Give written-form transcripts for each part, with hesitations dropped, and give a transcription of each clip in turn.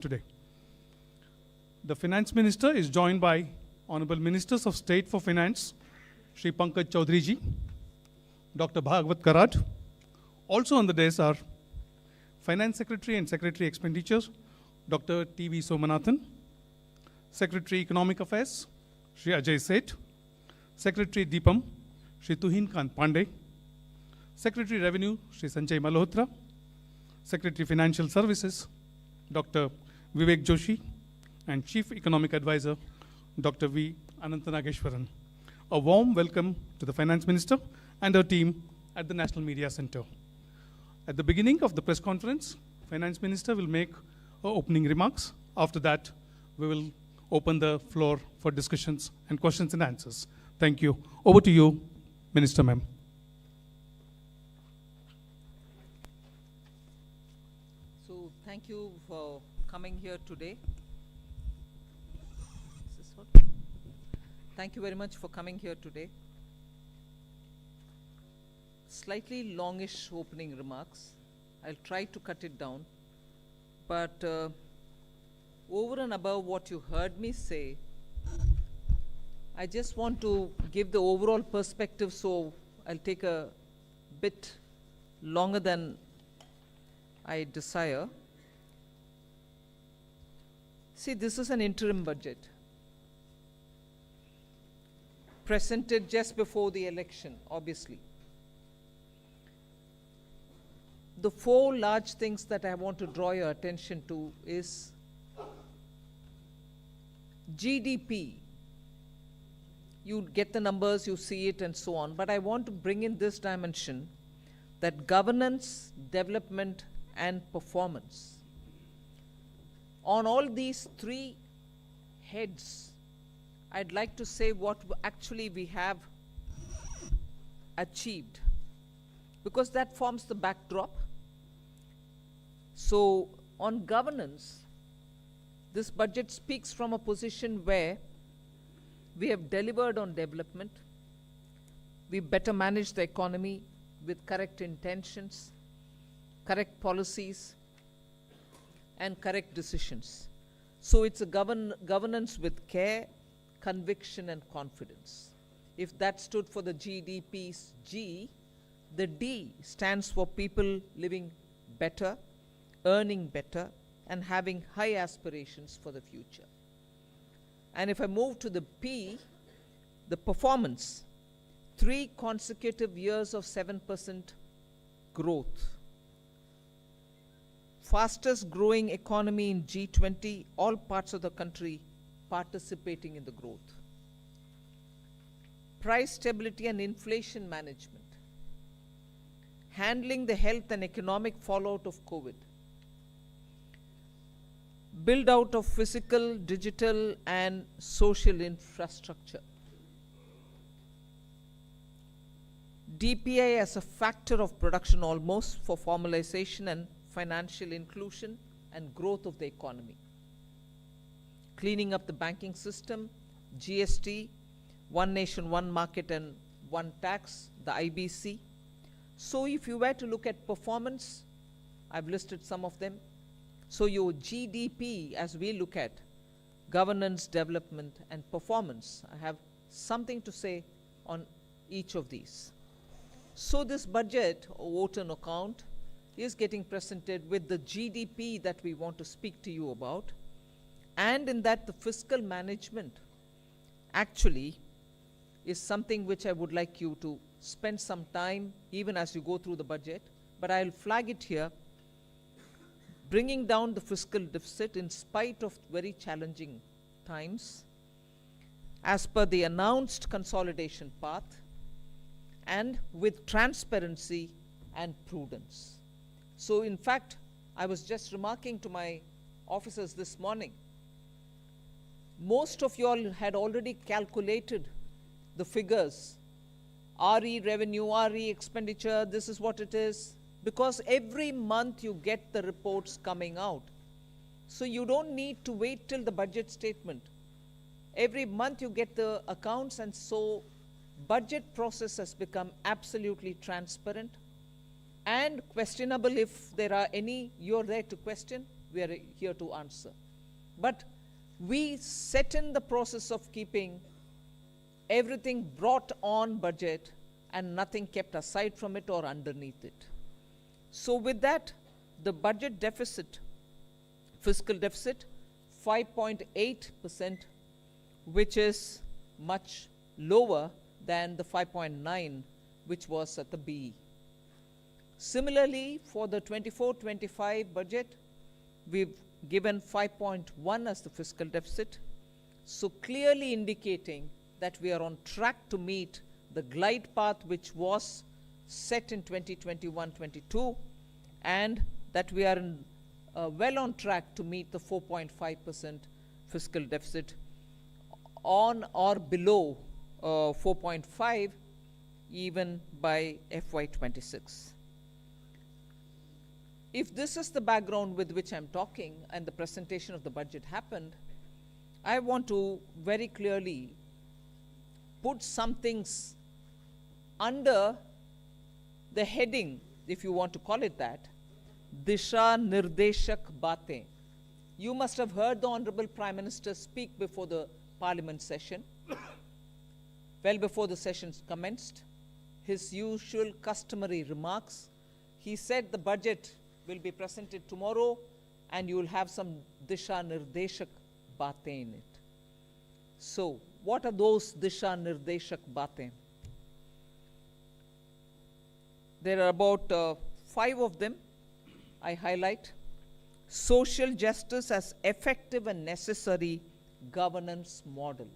today. The Finance Minister is joined by Honorable Ministers of State for Finance, Shri Pankaj Chaudhary ji, Dr. Bhagwat Karad. Also on the dais are Finance Secretary and Secretary Expenditures, Dr. T.V. Somanathan, Secretary Economic Affairs, Shri Ajay Seth, Secretary Deepam, Shri Tuhin Kant Pandey, Secretary Revenue, Shri Sanjay Malhotra, Secretary Financial Services, Dr. Vivek Joshi, and Chief Economic Advisor, Dr. V. Anantanageshwaran. A warm welcome to the Finance Minister and her team at the National Media Center. At the beginning of the press conference, Finance Minister will make her opening remarks. After that, we will open the floor for discussions and questions and answers. Thank you. Over to you, Minister Ma'am. So thank you for coming here today. Thank you very much for coming here today. Slightly longish opening remarks. I'll try to cut it down. But over and above what you heard me say, I just want to give the overall perspective, so I'll take a bit longer than I desire. See, this is an interim budget presented just before the election, obviously. The four large things that I want to draw your attention to is GDP. You get the numbers, you see it and so on, but I want to bring in this dimension that governance, development and performance. On all these three heads, I'd like to say what actually we have achieved, because that forms the backdrop. So on governance, this budget speaks from a position where we have delivered on development, we better manage the economy with correct intentions, correct policies, and correct decisions. So it's a governance with care, conviction and confidence. If that stood for the GDP's G, the D stands for people living better, earning better, and having high aspirations for the future. And if I move to the P, the performance, 3 consecutive years of 7% growth. Fastest growing economy in G20, all parts of the country participating in the growth. Price stability and inflation management. Handling the health and economic fallout of COVID. Build out of physical, digital and social infrastructure. DPI as a factor of production almost for formalization and financial inclusion and growth of the economy. Cleaning up the banking system, GST, one nation, one market and one tax, the IBC. So if you were to look at performance, I've listed some of them. So your GDP, as we look at governance, development and performance, I have something to say on each of these. So this budget, or vote on account, is getting presented with the GDP that we want to speak to you about. And in that, the fiscal management actually is something which I would like you to spend some time, even as you go through the budget. But I'll flag it here, bringing down the fiscal deficit in spite of very challenging times, as per the announced consolidation path, and with transparency and prudence. So in fact, I was just remarking to my officers this morning, most of you all had already calculated the figures, RE revenue, RE expenditure, this is what it is, because every month you get the reports coming out. So you don't need to wait till the budget statement. Every month you get the accounts, and so budget process has become absolutely transparent and questionable if there are any, you're there to question. we are here to answer. But we set in the process of keeping everything brought on budget and nothing kept aside from it or underneath it. So with that, the budget deficit, fiscal deficit, 5.8%, which is much lower than the 5.9 which was at the BE. Similarly, for the 24-25 budget, we've given 5.1 as the fiscal deficit, so clearly indicating that we are on track to meet the glide path which was set in 2021-22, and that we are well on track to meet the 4.5% fiscal deficit on or below 4.5 even by FY26. If this is the background with which I'm talking and the presentation of the budget happened, I want to very clearly put some things under the heading, if you want to call it that, Disha Nirdeshak Baatein. You must have heard the Honorable Prime Minister speak before the Parliament session, well before the session commenced. His usual customary remarks. He said the budget will be presented tomorrow and you will have some Disha Nirdeshak Baatein in it. So, what are those Disha Nirdeshak Baatein? There are about 5 of them I highlight. Social justice as effective and necessary governance model.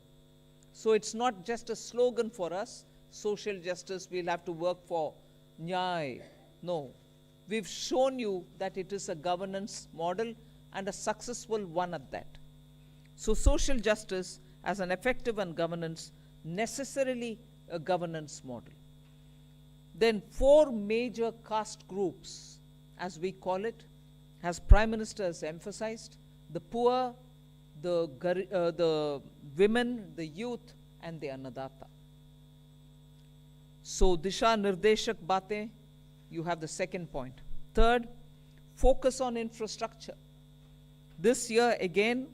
So it's not just a slogan for us, social justice, we'll have to work for Nyay. No, we've shown you that it is a governance model and a successful one at that. So social justice as an effective and governance, necessarily a governance model. Then 4 major caste groups, as we call it, as Prime Minister has emphasized: the poor, the women, the youth, and the Annadata. So Disha Nirdeshak Baatein, you have the second point. Third, focus on infrastructure. This year again,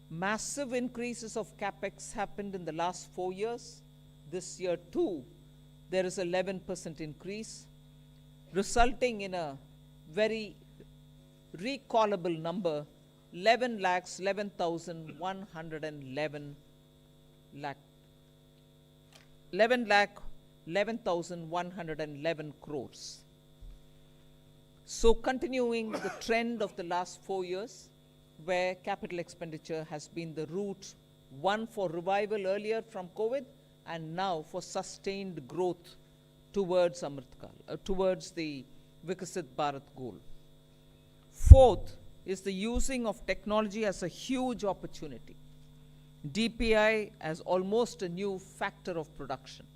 massive increases of capex happened in the last 4 years. This year too, there is 11% increase, resulting in a very recallable number, 11,111 crores. So continuing the trend of the last 4 years, where capital expenditure has been the route, one for revival earlier from COVID, and now for sustained growth towards Amritkal, towards the Viksit Bharat goal. Fourth is the using of technology as a huge opportunity. DPI as almost a new factor of production.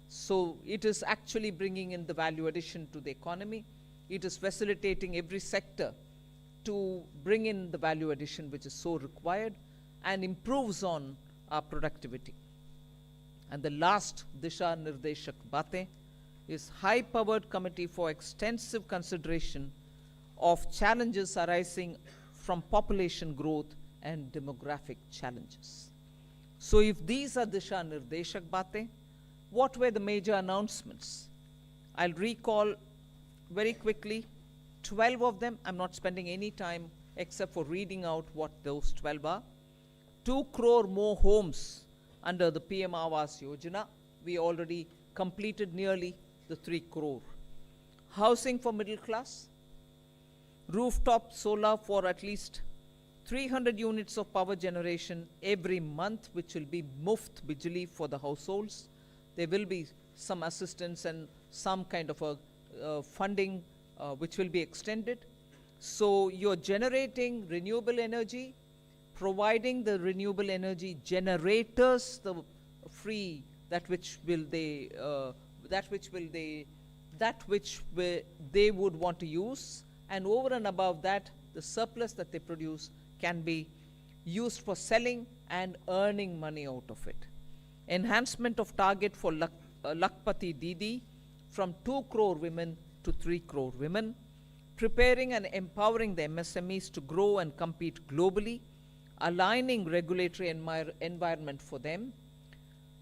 So it is actually bringing in the value addition to the economy. It is facilitating every sector to bring in the value addition which is so required and improves on our productivity. And the last Disha Nirdeshak Baatein is high-powered committee for extensive consideration of challenges arising from population growth and demographic challenges. So if these are Disha Nirdeshak Baatein, what were the major announcements? I'll recall very quickly 12 of them. I'm not spending any time except for reading out what those 12 are. 2 crore more homes under the PM Awas Yojana. We already completed nearly the 3 crore. Housing for middle class. Rooftop solar for at least 300 units of power generation every month, which will be muft bijli for the households. There will be some assistance and some kind of a funding which will be extended. So you're generating renewable energy, providing the renewable energy generators the free that which they would want to use, and over and above that, the surplus that they produce can be used for selling and earning money out of it. Enhancement of target for Lakpati Didi from 2 crore women to 3 crore women. preparing and empowering the MSMEs to grow and compete globally, aligning regulatory environment for them.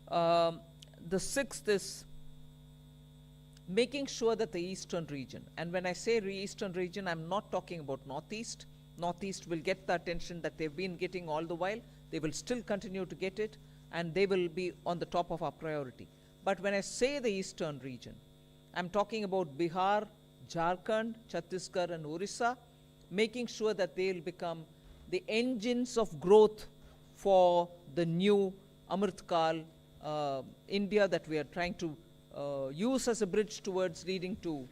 The sixth is making sure that the eastern region, and when I say eastern region, I'm not talking about Northeast. Northeast will get the attention that they've been getting all the while. They will still continue to get it, and they will be on the top of our priority. But when I say the eastern region, I'm talking about Bihar, Jharkhand, Chhattisgarh, and Orissa, making sure that they'll become the engines of growth for the new Amritkal India that we are trying to use as a bridge towards leading to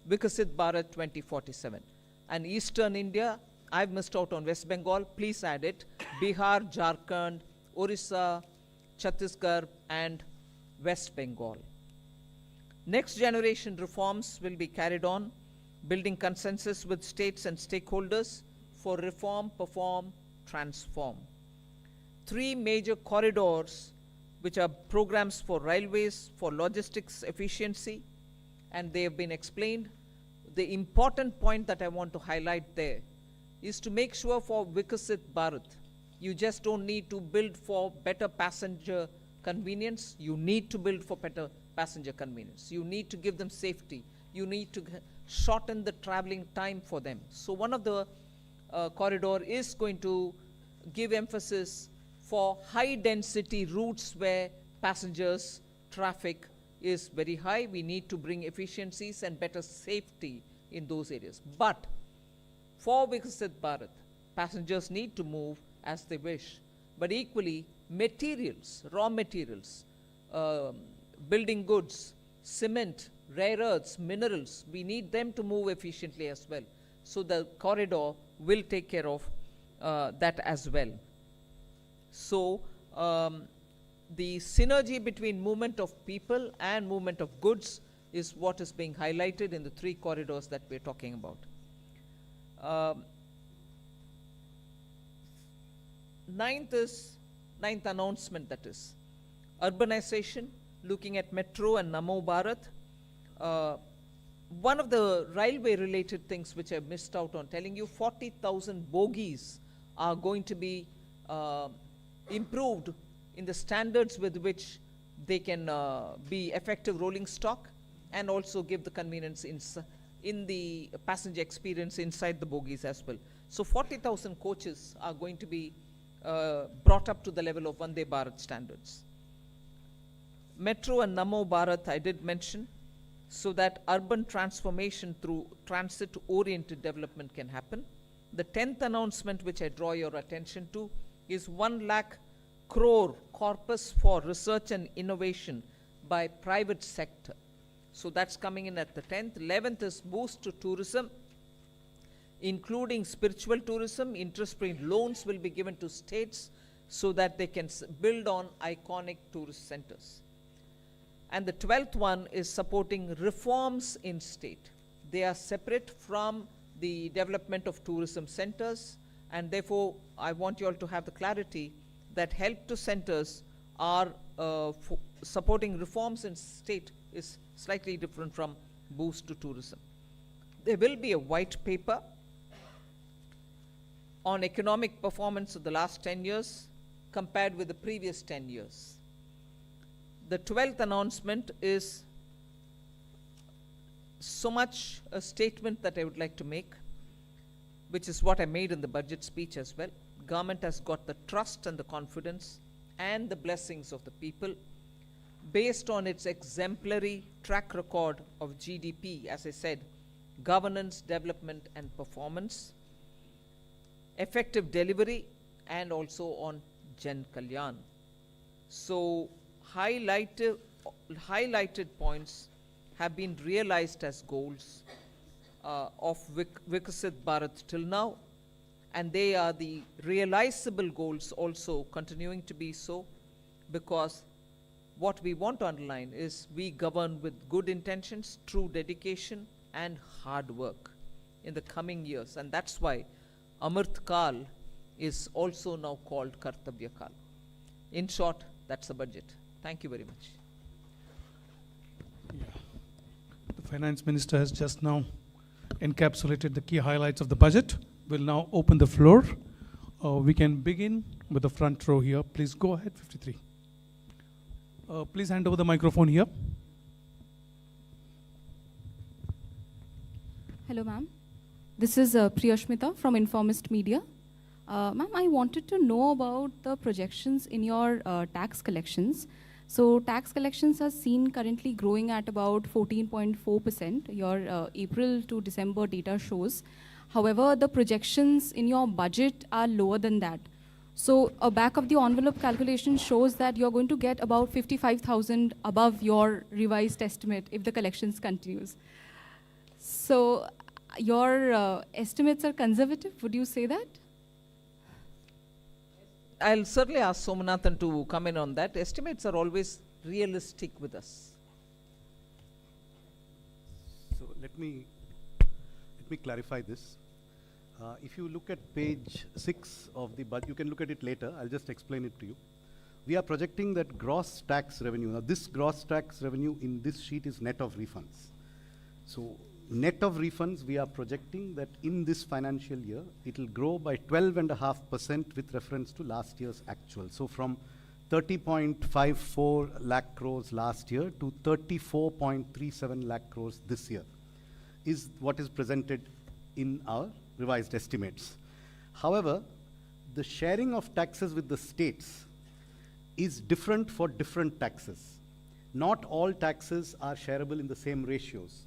Viksit Bharat 2047. And Eastern India, I've missed out on West Bengal, please add it. Bihar, Jharkhand, Orissa, Chhattisgarh, and West Bengal. Next generation reforms will be carried on, building consensus with states and stakeholders for reform, perform, transform. 3 major corridors, which are programs for railways, for logistics efficiency, and they have been explained. The important point that I want to highlight there is to make sure for Viksit Bharat, you just don't need to build for better passenger convenience, you need to build for better passenger convenience. You need to give them safety. You need to shorten the traveling time for them. So one of the corridor is going to give emphasis for high density routes where passengers traffic is very high. We need to bring efficiencies and better safety in those areas. But for Viksit Bharat, passengers need to move as they wish. But equally, materials, raw materials, building goods, cement, rare earths, minerals, we need them to move efficiently as well. So the corridor will take care of that as well. So the synergy between movement of people and movement of goods is what is being highlighted in the 3 corridors that we're talking about. Ninth announcement, that is urbanization, looking at Metro and Namo Bharat. One of the railway related things which I missed out on telling you, 40,000 bogies are going to be improved in the standards with which they can be effective rolling stock and also give the convenience in the passenger experience inside the bogies as well. So 40,000 coaches are going to be brought up to the level of Vande Bharat standards. Metro and Namo Bharat I did mention, so that urban transformation through transit-oriented development can happen. The 10th announcement which I draw your attention to is 1 lakh crore corpus for research and innovation by private sector. So that's coming in at the 10th. 11th is boost to tourism, including spiritual tourism. Interest-free loans will be given to states so that they can build on iconic tourist centers. And the 12th one is supporting reforms in state. They are separate from the development of tourism centers, and therefore I want you all to have the clarity that help to centers are supporting reforms in state is slightly different from boost to tourism. There will be a white paper on economic performance of the last 10 years compared with the previous 10 years. The 12th announcement is so much a statement that I would like to make, which is what I made in the budget speech as well. Government has got the trust and the confidence and the blessings of the people based on its exemplary track record of GDP, as I said, governance, development, and performance, effective delivery, and also on Jan Kalyan. So highlighted points have been realized as goals of Viksit Bharat till now, and they are the realizable goals also continuing to be so, because what we want to underline is we govern with good intentions, true dedication, and hard work in the coming years, and that's why Amrit Kal is also now called Kartabya Kal. In short, that's the budget. Thank you very much. Yeah. The Finance Minister has just now encapsulated the key highlights of the budget. We'll now open the floor. We can begin with the front row here. Please go ahead, 53. Please hand over the microphone here. Hello, ma'am. This is Priyashmita from Informist Media. Ma'am, I wanted to know about the projections in your tax collections. So tax collections are seen currently growing at about 14.4%. Your April to December data shows. However, the projections in your budget are lower than that. So a back of the envelope calculation shows that you're going to get about 55,000 above your revised estimate if the collections continues. So your estimates are conservative, would you say that? I'll certainly ask Somanathan to come in on that. Estimates are always realistic with us. So let me clarify this. If you look at page 6 of the budget, you can look at it later. I'll just explain it to you. We are projecting that gross tax revenue. Now, this gross tax revenue in this sheet is net of refunds. So, net of refunds, we are projecting that in this financial year, it will grow by 12.5% with reference to last year's actual. So, from 30.54 lakh crores last year to 34.37 lakh crores this year is what is presented in our revised estimates. However, the sharing of taxes with the states is different for different taxes. Not all taxes are shareable in the same ratios.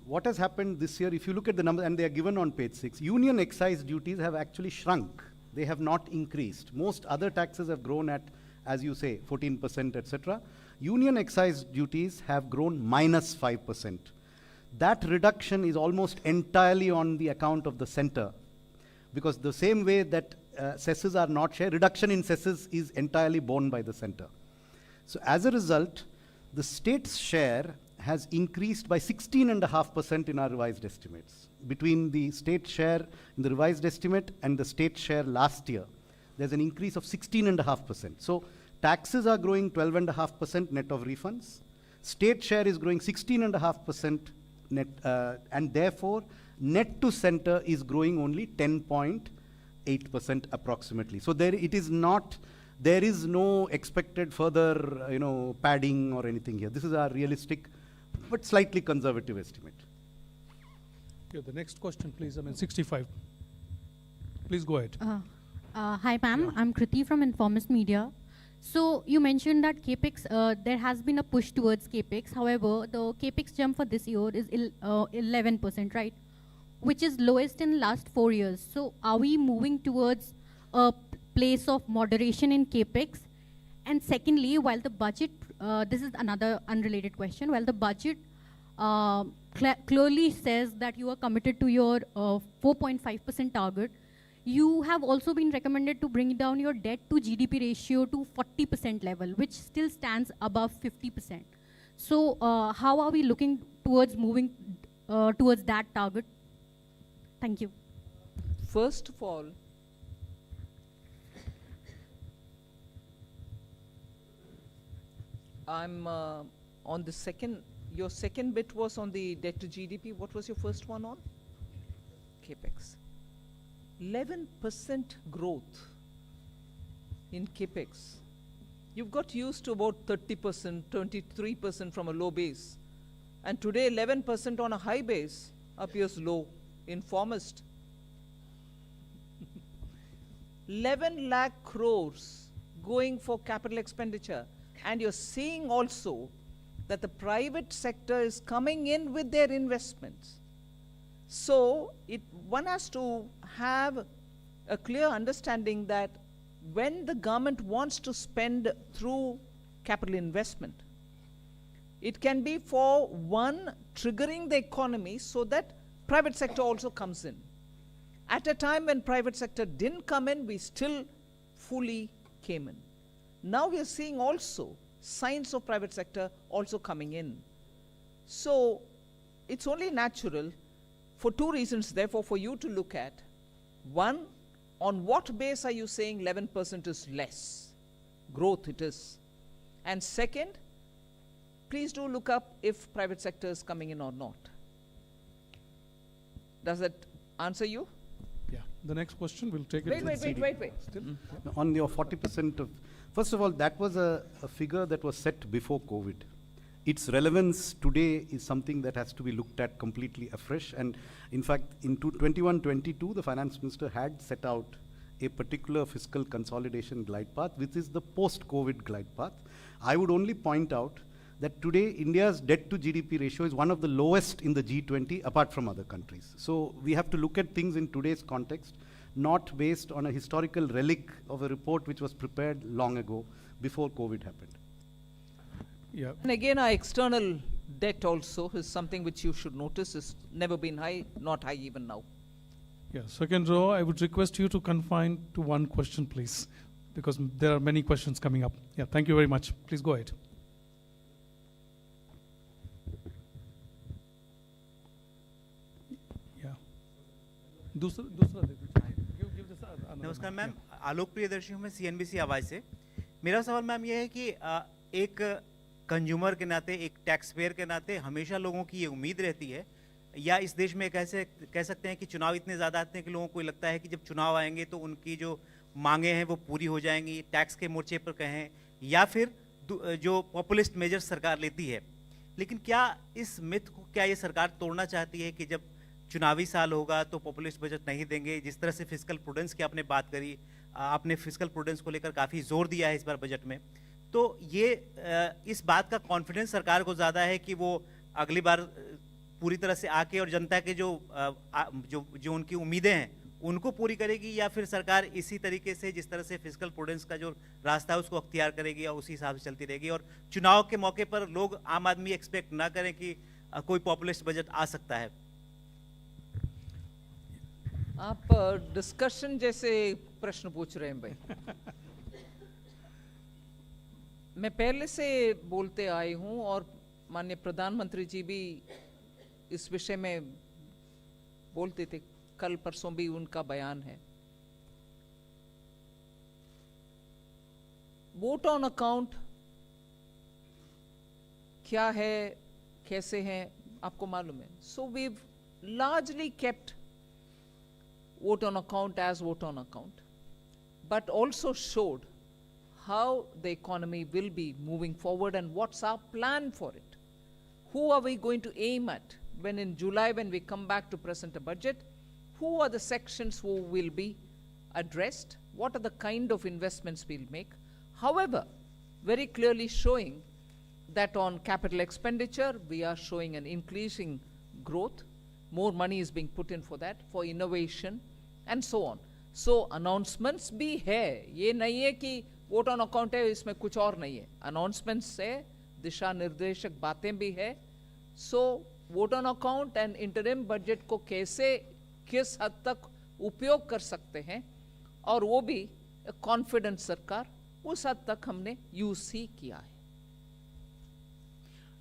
What has happened this year, if you look at the numbers, and they are given on page 6, union excise duties have actually shrunk. They have not increased. Most other taxes have grown at, as you say, 14%, etc. Union excise duties have grown -5%. That reduction is almost entirely on the account of the center, because the same way that cesses are not shared, reduction in cesses is entirely borne by the center. So as a result, the state's share has increased by 16.5% in our revised estimates. Between the state share in the revised estimate and the state share last year, there's an increase of 16.5%. So taxes are growing 12.5% net of refunds. State share is growing 16.5% net, and therefore net to center is growing only 10.8% approximately. So there is no expected further padding or anything here. This is our realistic but slightly conservative estimate. Okay, the next question, please. 65. Please go ahead. Hi, ma'am. I'm Kriti from Informist Media. So you mentioned that CAPEX, there has been a push towards CAPEX. However, the CAPEX jump for this year is 11%, right? Which is lowest in last 4 years. So are we moving towards a place of moderation in CAPEX? And secondly, while the budget, this is another unrelated question, while the budget clearly says that you are committed to your 4.5% target, you have also been recommended to bring down your debt to GDP ratio to 40% level, which still stands above 50%. So how are we looking towards moving towards that target? Thank you. First of all, I'm on the second, your second bit was on the debt to GDP. What was your first one on? CAPEX. 11% growth in CAPEX. You've got used to about 30%, 23% from a low base. And today 11% on a high base appears low. Informist. 11 lakh crores going for capital expenditure. And you're seeing also that the private sector is coming in with their investments. So one has to have a clear understanding that when the government wants to spend through capital investment, it can be for one, triggering the economy so that private sector also comes in. At a time when private sector didn't come in, we still fully came in. Now we are seeing also signs of private sector also coming in. So it's only natural for two reasons, therefore, for you to look at. One, on what base are you saying 11% is less? Growth it is. And second, please do look up if private sector is coming in or not. Does that answer you? Yeah. The next question, we'll take it. Wait, to wait, the wait, CD. wait, wait. Still? Yeah. On your 40% of, first of all, that was a figure that was set before COVID. Its relevance today is something that has to be looked at completely afresh. And in fact, in 21-22, the finance minister had set out a particular fiscal consolidation glide path, which is the post-COVID glide path. I would only point out that today India's debt to GDP ratio is one of the lowest in the G20 apart from other countries. So we have to look at things in today's context, not based on a historical relic of a report which was prepared long ago before COVID happened. Yeah. And again, our external debt also is something which you should notice is never been high, not high even now. Yeah. Second row, I would request you to confine to one question, please, because there are many questions coming up. Yeah. Thank you very much. Please go ahead. Yeah. दूसरा give this another नमस्कार mic. Ma'am, आलोक प्रियदर्शी हूँ मैं CNBC आवाज़ से। मेरा सवाल ma'am ये है कि एक कंज्यूमर के नाते, एक टैक्स पेयर के नाते हमेशा लोगों की ये उम्मीद रहती है, या इस देश में कैसे कह सकते हैं कि चुनाव इतने ज़्यादा आते हैं कि लोगों को लगता है कि जब चुनाव आएंगे तो उनकी जो मांगे हैं वो पूरी हो जाएंगी, टैक्स के मोर्चे पर कहें या फिर जो पॉपुलिस्ट मेजर्स सरकार लेती है। लेकिन क्या इस मिथ को क्या ये सरकार तोड़ना चाहती है कि जब चुनावी साल होगा तो पॉपुलिस्ट बजट नहीं देंगे? जिस तरह से फिस्कल प्रूडेंस की आपने बात करी, आपने फिस्कल प्रूडेंस को लेकर काफ़ी जोर दिया है इस बार बजट में, तो ये इस बात का कॉन्फिडेंस सरकार को ज़्यादा है कि वो अगली बार पूरी तरह से आके और जनता के जो उनकी उम्मीदें हैं उनको पूरी करेगी, या फिर सरकार इसी तरीके से जिस तरह से फिस्कल प्रूडेंस का जो रास्ता है उसको अख्तियार करेगी और उसी हिसाब से चलती रहेगी, और चुनाव के मौके पर लोग आम आदमी एक्सपेक्ट ना करें कि कोई पॉपुलिस्ट बजट आ सकता है? आप डिस्कशन जैसे प्रश्न पूछ रहे हैं भाई। मैं पहले से बोलते आई हूं और माननीय प्रधानमंत्री जी भी इस विषय में बोलते थे, कल परसों भी उनका बयान है। वोट ऑन अकाउंट क्या है, कैसे है, आपको मालूम है। So we largely kept vote on account as vote on account, but also showed how the economy will be moving forward and what's our plan for it. Who are we going to aim at when in July, when we come back to present a budget? Who are the sections who will be addressed? What are the kind of investments we'll make? However, very clearly showing that on capital expenditure, we are showing an increasing growth. More money is being put in for that, for innovation, and so on. So announcements भी है, ये नहीं है कि vote on account है इसमें कुछ और नहीं है। announcements है, दिशा निर्देशक बातें भी है। So vote on account and interim budget को कैसे, किस हद तक उपयोग कर सकते हैं, और वो भी कॉन्फिडेंट सरकार, उस हद तक हमने यूज ही किया है।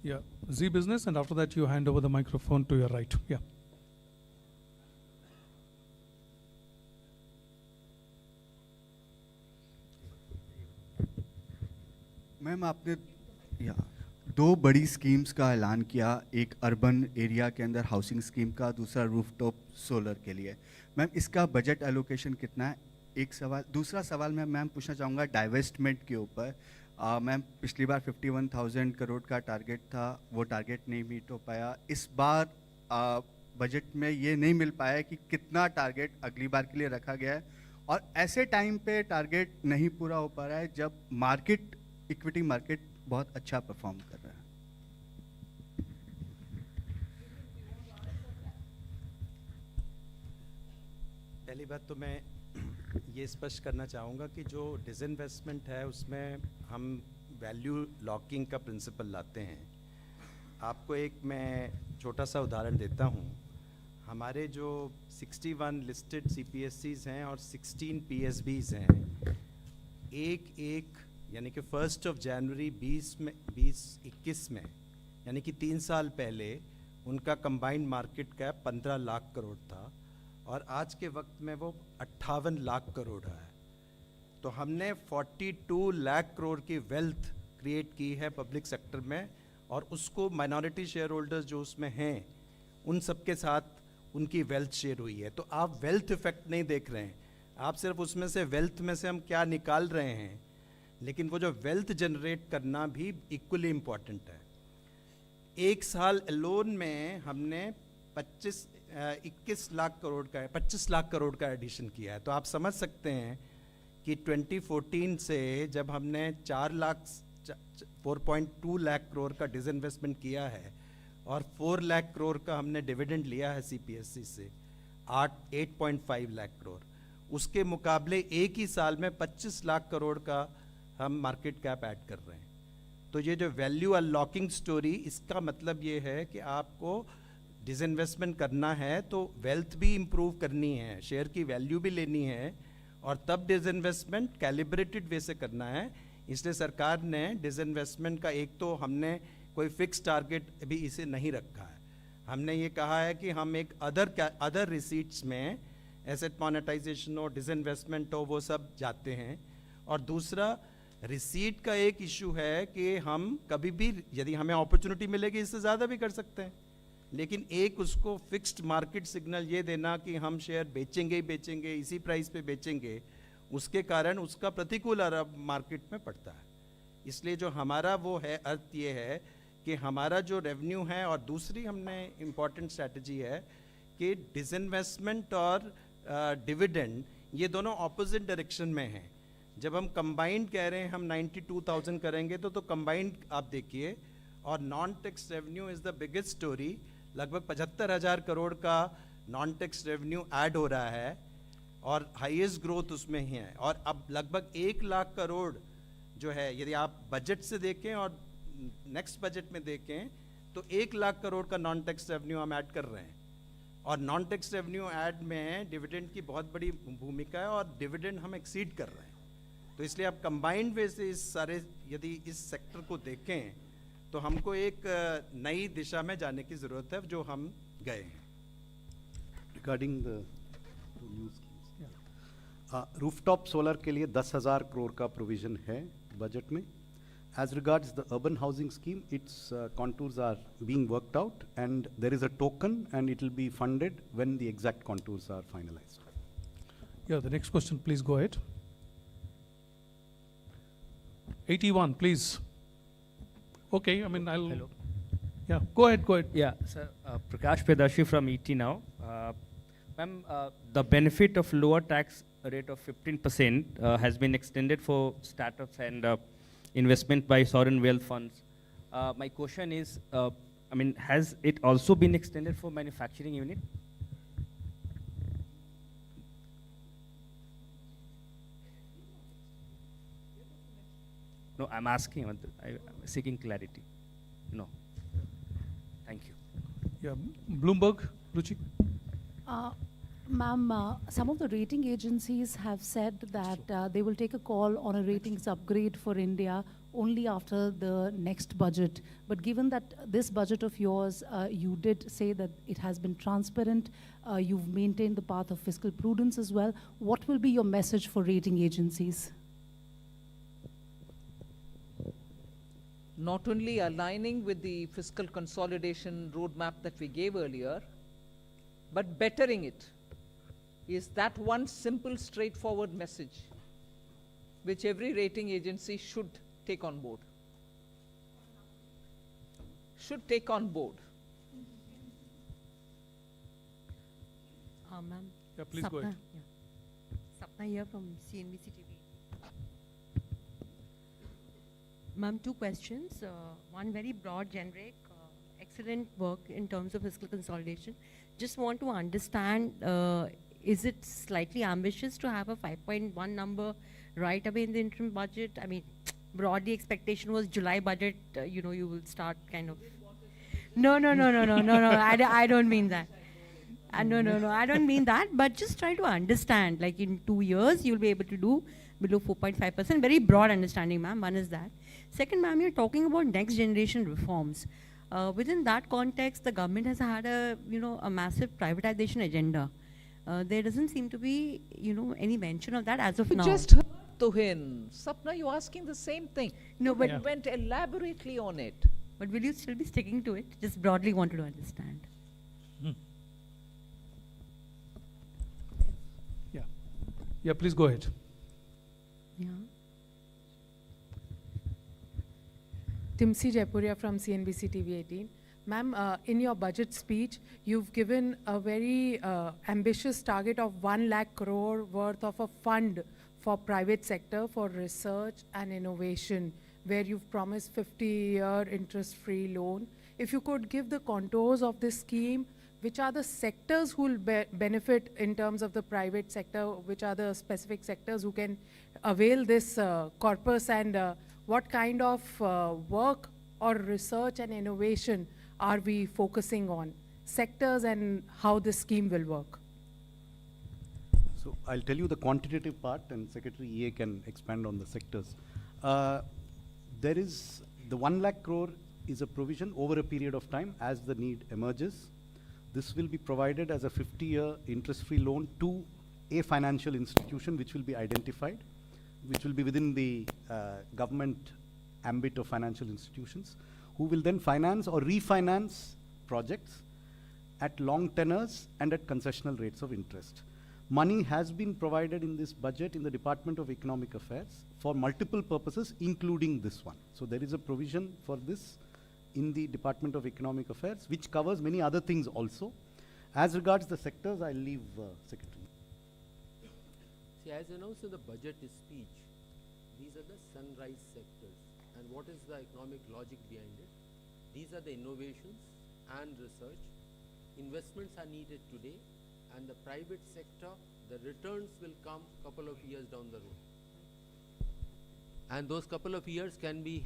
Yeah. Z Business, and after that you hand over the microphone to your right. Yeah. Ma'am, आपने दो बड़ी स्कीम्स का ऐलान किया, एक अर्बन एरिया के अंदर हाउसिंग स्कीम का, दूसरा रूफटॉप सोलर के लिए। मैम, इसका बजट एलोकेशन कितना है? एक सवाल। दूसरा सवाल मैं मैम पूछना चाहूँगा डाइवेस्टमेंट के ऊपर। मैम, पिछली बार 51,000 करोड़ का टारगेट था, वो टारगेट नहीं मीट हो पाया। इस बार बजट में ये नहीं मिल पाया कि कितना टारगेट अगली बार के लिए रखा गया है, और ऐसे टाइम पे टारगेट नहीं पूरा हो पा रहा है जब मार्केट, इक्विटी मार्केट बहुत अच्छा परफॉर्म कर रहा है। पहली बात तो मैं ये स्पष्ट करना चाहूँगा कि जो डिसइन्वेस्टमेंट है उसमें हम वैल्यू लॉकिंग का प्रिंसिपल लाते हैं। आपको एक मैं छोटा सा उदाहरण देता हूँ। हमारे जो 61 लिस्टेड CPSCs हैं और 16 PSBs हैं, एक यानी कि 1 जनवरी 2021 में, यानी कि 3 साल पहले उनका combined market cap 15 lakh crore था, और आज के वक्त में वो 58 लाख करोड़ है। तो हमने 42 लाख करोड़ की वेल्थ क्रिएट की है पब्लिक सेक्टर में, और उसको माइनॉरिटी शेयर होल्डर्स जो उसमें हैं उन सबके साथ उनकी वेल्थ शेयर हुई है। तो आप वेल्थ इफेक्ट नहीं देख रहे हैं, आप सिर्फ उसमें से वेल्थ में से हम क्या निकाल रहे हैं, लेकिन वो जो वेल्थ जनरेट करना भी इक्वली इम्पॉर्टेंट है। एक साल अलोन में हमने 21 लाख करोड़ का एडिशन किया है। तो आप समझ सकते हैं कि 2014 से जब हमने 4.2 लाख करोड़ का डिसइन्वेस्टमेंट किया है और 4 लाख करोड़ का हमने डिविडेंड लिया है सीपीएससी से 8.5 लाख करोड़, उसके मुकाबले एक ही साल में 25 लाख करोड़ का हम मार्केट कैप ऐड कर रहे हैं। तो ये जो वैल्यू अनलॉकिंग स्टोरी, इसका मतलब ये है कि आपको डिसइन्वेस्टमेंट करना है तो वेल्थ भी इम्प्रूव करनी है, शेयर की वैल्यू भी लेनी है, और तब डिसइन्वेस्टमेंट कैलिब्रेटेड वे से करना है। इसलिए सरकार ने डिसइन्वेस्टमेंट का एक तो हमने कोई फिक्स टारगेट भी इसे नहीं रखा है। हमने ये कहा है कि हम एक अदर रिसीट्स में एसेट मोनेटाइजेशन हो, डिसइन्वेस्टमेंट हो, वो सब जाते हैं। और दूसरा रिसीट का एक इशू है कि हम कभी भी यदि हमें अपॉर्चुनिटी मिलेगी इससे ज़्यादा भी कर सकते हैं, लेकिन एक उसको फिक्स्ड मार्केट सिग्नल ये देना कि हम शेयर बेचेंगे ही बेचेंगे, इसी प्राइस पे बेचेंगे, उसके कारण उसका प्रतिकूल असर मार्केट में पड़ता है। इसलिए जो हमारा वो है अर्थ ये है कि हमारा जो रेवेन्यू है, और दूसरी हमने इम्पॉर्टेंट स्ट्रैटेजी है कि डिसइन्वेस्टमेंट और डिविडेंड ये दोनों ऑपोजिट डायरेक्शन में हैं। जब हम कंबाइंड कह रहे हैं हम 92,000 करेंगे तो कंबाइंड आप देखिए, और non tax revenue is the biggest story. लगभग 75,000 करोड़ का नॉन टैक्स रेवेन्यू ऐड हो रहा है और हाईएस्ट ग्रोथ उसमें ही है। और अब लगभग 1 लाख करोड़ जो है, यदि आप बजट से देखें और नेक्स्ट बजट में देखें तो 1 लाख करोड़ का नॉन टैक्स रेवेन्यू हम ऐड कर रहे हैं। और नॉन टैक्स रेवेन्यू ऐड में डिविडेंड की बहुत बड़ी भूमिका है और डिविडेंड हम एक्सीड कर रहे हैं। तो इसलिए आप कंबाइंड वे से इस सारे यदि इस सेक्टर को देखें तो हमको एक नई दिशा में जाने की ज़रूरत है, जो हम गए हैं। Regarding the new schemes, rooftop solar के लिए 10,000 करोड़ का प्रोविजन है बजट में। As regards the urban housing scheme, its contours are being worked out, and there is a token, and it will be funded when the exact contours are finalized. Yeah, the next question, please go ahead. 81, please. Okay, I mean, I'll. Hello. Yeah, go ahead, go ahead. Yeah, sir. Prakash Pedashi from ET now. Ma'am, the benefit of lower tax rate of 15% has been extended for startups and investment by sovereign wealth funds. My question is, I mean, has it also been extended for manufacturing unit? No, I'm asking, I'm seeking clarity. No. Thank you. Yeah, Bloomberg, Ruchi. Ma'am, some of the rating agencies have said that they will take a call on a ratings upgrade for India only after the next budget. But given that this budget of yours, you did say that it has been transparent, you've maintained the path of fiscal prudence as well, what will be your message for rating agencies? Not only aligning with the fiscal consolidation roadmap that we gave earlier, but bettering it. Is that one simple, straightforward message which every rating agency should take on board? Should take on board. Ma'am. Yeah, please go ahead. Sapna here from CNBC TV. Ma'am, two questions. One very broad, generic, excellent work in terms of fiscal consolidation. Just want to understand, is it slightly ambitious to have a 5.1 number right away in the interim budget? I mean, broadly expectation was July budget, you know, you will start kind of. No, I don't mean that. No, I don't mean that, but just try to understand, like in 2 years, you'll be able to do below 4.5%. Very broad understanding, ma'am. One is that. Second, ma'am, you're talking about next generation reforms. Within that context, the government has had a, you know, a massive privatization agenda. There doesn't seem to be, you know, any mention of that as of now. Just heard to him. Sapna, you're asking the same thing. No, but You went elaborately on it. but will you still be sticking to it? Just broadly wanted to understand. Yeah, please go ahead. Yeah. Timsi Jaipuria from CNBC TV 18. Ma'am, in your budget speech, you've given a very ambitious target of 1 lakh crore worth of a fund for private sector for research and innovation, where you've promised 50-year interest-free loan. If you could give the contours of this scheme, which are the sectors who will benefit in terms of the private sector, which are the specific sectors who can avail this corpus, and what kind of work or research and innovation are we focusing on? Sectors and how this scheme will work. So I'll tell you the quantitative part, and Secretary EA can expand on the sectors. There is the 1 lakh crore is a provision over a period of time as the need emerges. This will be provided as a 50-year interest-free loan to a financial institution which will be identified, which will be within the government ambit of financial institutions, who will then finance or refinance projects at long tenors and at concessional rates of interest. Money has been provided in this budget in the Department of Economic Affairs for multiple purposes, including this one. So there is a provision for this in the Department of Economic Affairs, which covers many other things also. As regards the sectors, I'll leave Secretary. See, as announced in the budget speech, these are the sunrise sectors. And what is the economic logic behind it? These are the innovations and research. Investments are needed today, and the private sector, the returns will come couple of years down the road. And those couple of years can be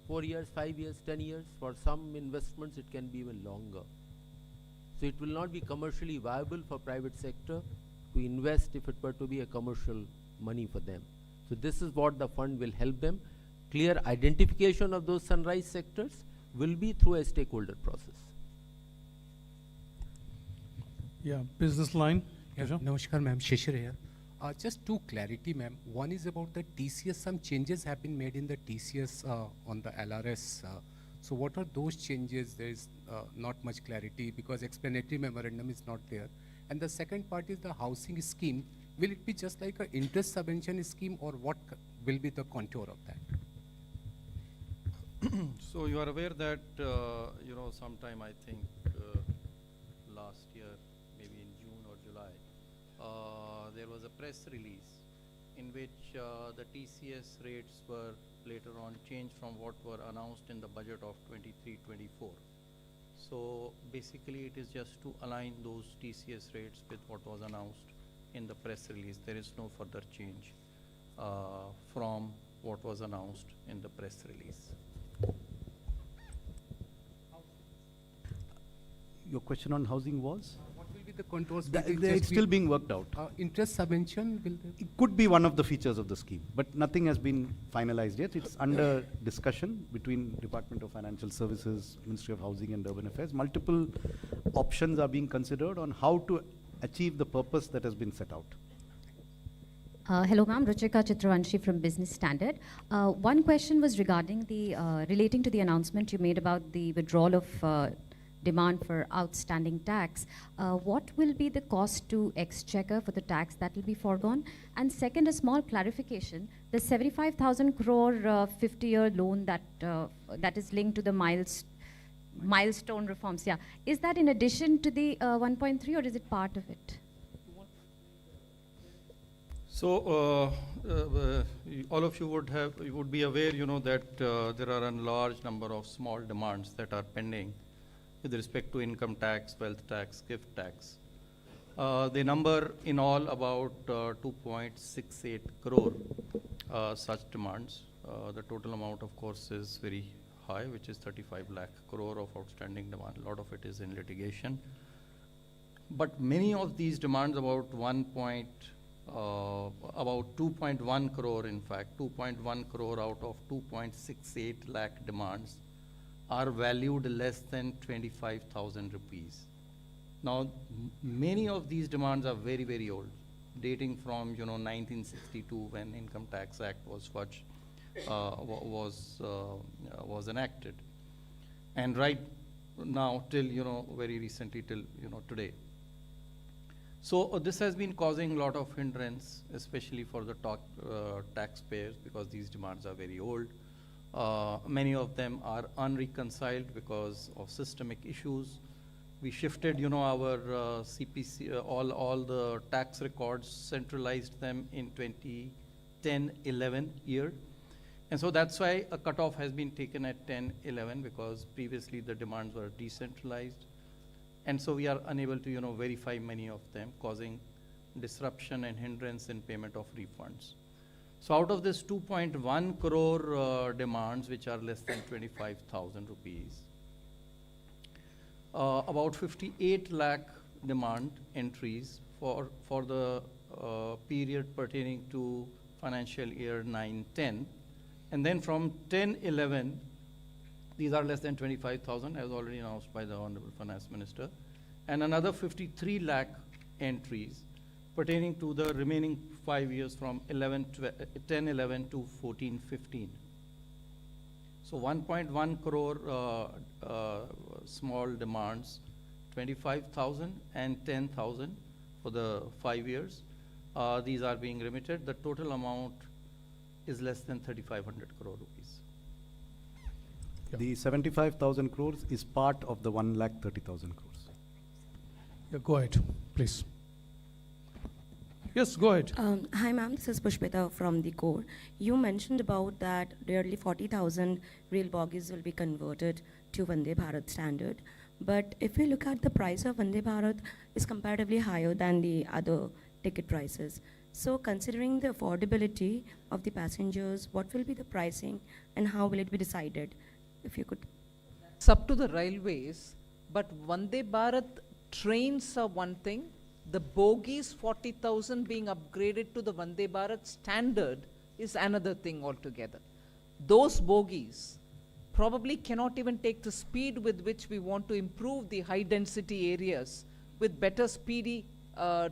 4 years, 5 years, 10 years. For some investments, it can be even longer. So it will not be commercially viable for private sector to invest if it were to be a commercial money for them. So this is what the fund will help them. Clear identification of those sunrise sectors will be through a stakeholder process. Yeah, business line. Yeah, Namaskar, ma'am. Shishir here. Just two clarity, ma'am. One is about the TCS. Some changes have been made in the TCS on the LRS. So what are those changes? There is not much clarity because explanatory memorandum is not there. And the second part is the housing scheme. Will it be just like an interest subvention scheme, or what will be the contour of that? So you are aware that, sometime I think last year, maybe in June or July, there was a press release in which the TCS rates were later on changed from what were announced in the budget of 23-24. So basically it is just to align those TCS rates with what was announced in the press release. There is no further change from what was announced in the press release. Your question on housing was? What will be the contours? It's still being worked out. Interest subvention, will there? It could be one of the features of the scheme, but nothing has been finalized yet. It's under discussion between Department of Financial Services, Ministry of Housing and Urban Affairs. Multiple options are being considered on how to achieve the purpose that has been set out. Hello, ma'am. Ruchika Chitravanshi from Business Standard. One question was regarding the relating to the announcement you made about the withdrawal of demand for outstanding tax. What will be the cost to exchequer for the tax that will be foregone? And second, a small clarification: the 75,000 crore 50-year loan that is linked to the milestone reforms. Yeah, is that in addition to the 1.3, or is it part of it? So all of you would be aware, that there are a large number of small demands that are pending with respect to income tax, wealth tax, gift tax. They number in all about 2.68 crore such demands. The total amount, of course, is very high, which is 35 lakh crore of outstanding demand. A lot of it is in litigation. But many of these demands, about 2.1 crore, in fact, 2.1 crore out of 2.68 lakh demands are valued less than 25,000 rupees. Now, many of these demands are very, very old, dating from 1962, when Income Tax Act was enacted. and right now till, very recently till, today. So this has been causing a lot of hindrance, especially for the taxpayers, because these demands are very old. Many of them are unreconciled because of systemic issues. We shifted, our CPC, all the tax records, centralized them in 2010-11 year. And so that's why a cutoff has been taken at 10-11, because previously the demands were decentralized. And so we are unable to, verify many of them, causing disruption and hindrance in payment of refunds. So out of this 2.1 crore demands, which are less than 25,000 rupees, about 58 lakh demand entries for the period pertaining to financial year 9-10. And then from 10-11, these are less than 25,000, as already announced by the Honorable Finance Minister, and another 53 lakh entries pertaining to the remaining 5 years from 10-11 to 14-15. So 1.1 crore small demands, 25,000 and 10,000 for the 5 years. These are being remitted. The total amount is less than 3,500 crore rupees. The 75,000 crores is part of the 1,30,000 crores. Yeah, go ahead, please. Yes, go ahead. Hi ma'am, this is Pushpita from the core. You mentioned about that nearly 40,000 rail bogies will be converted to Vande Bharat standard. But if you look at the price of Vande Bharat is comparatively higher than the other ticket prices. So considering the affordability of the passengers, what will be the pricing and how will it be decided? If you could. It's up to the railways, but Vande Bharat trains are one thing. The bogies 40,000 being upgraded to the Vande Bharat standard is another thing altogether. Those bogies probably cannot even take the speed with which we want to improve the high density areas with better speedy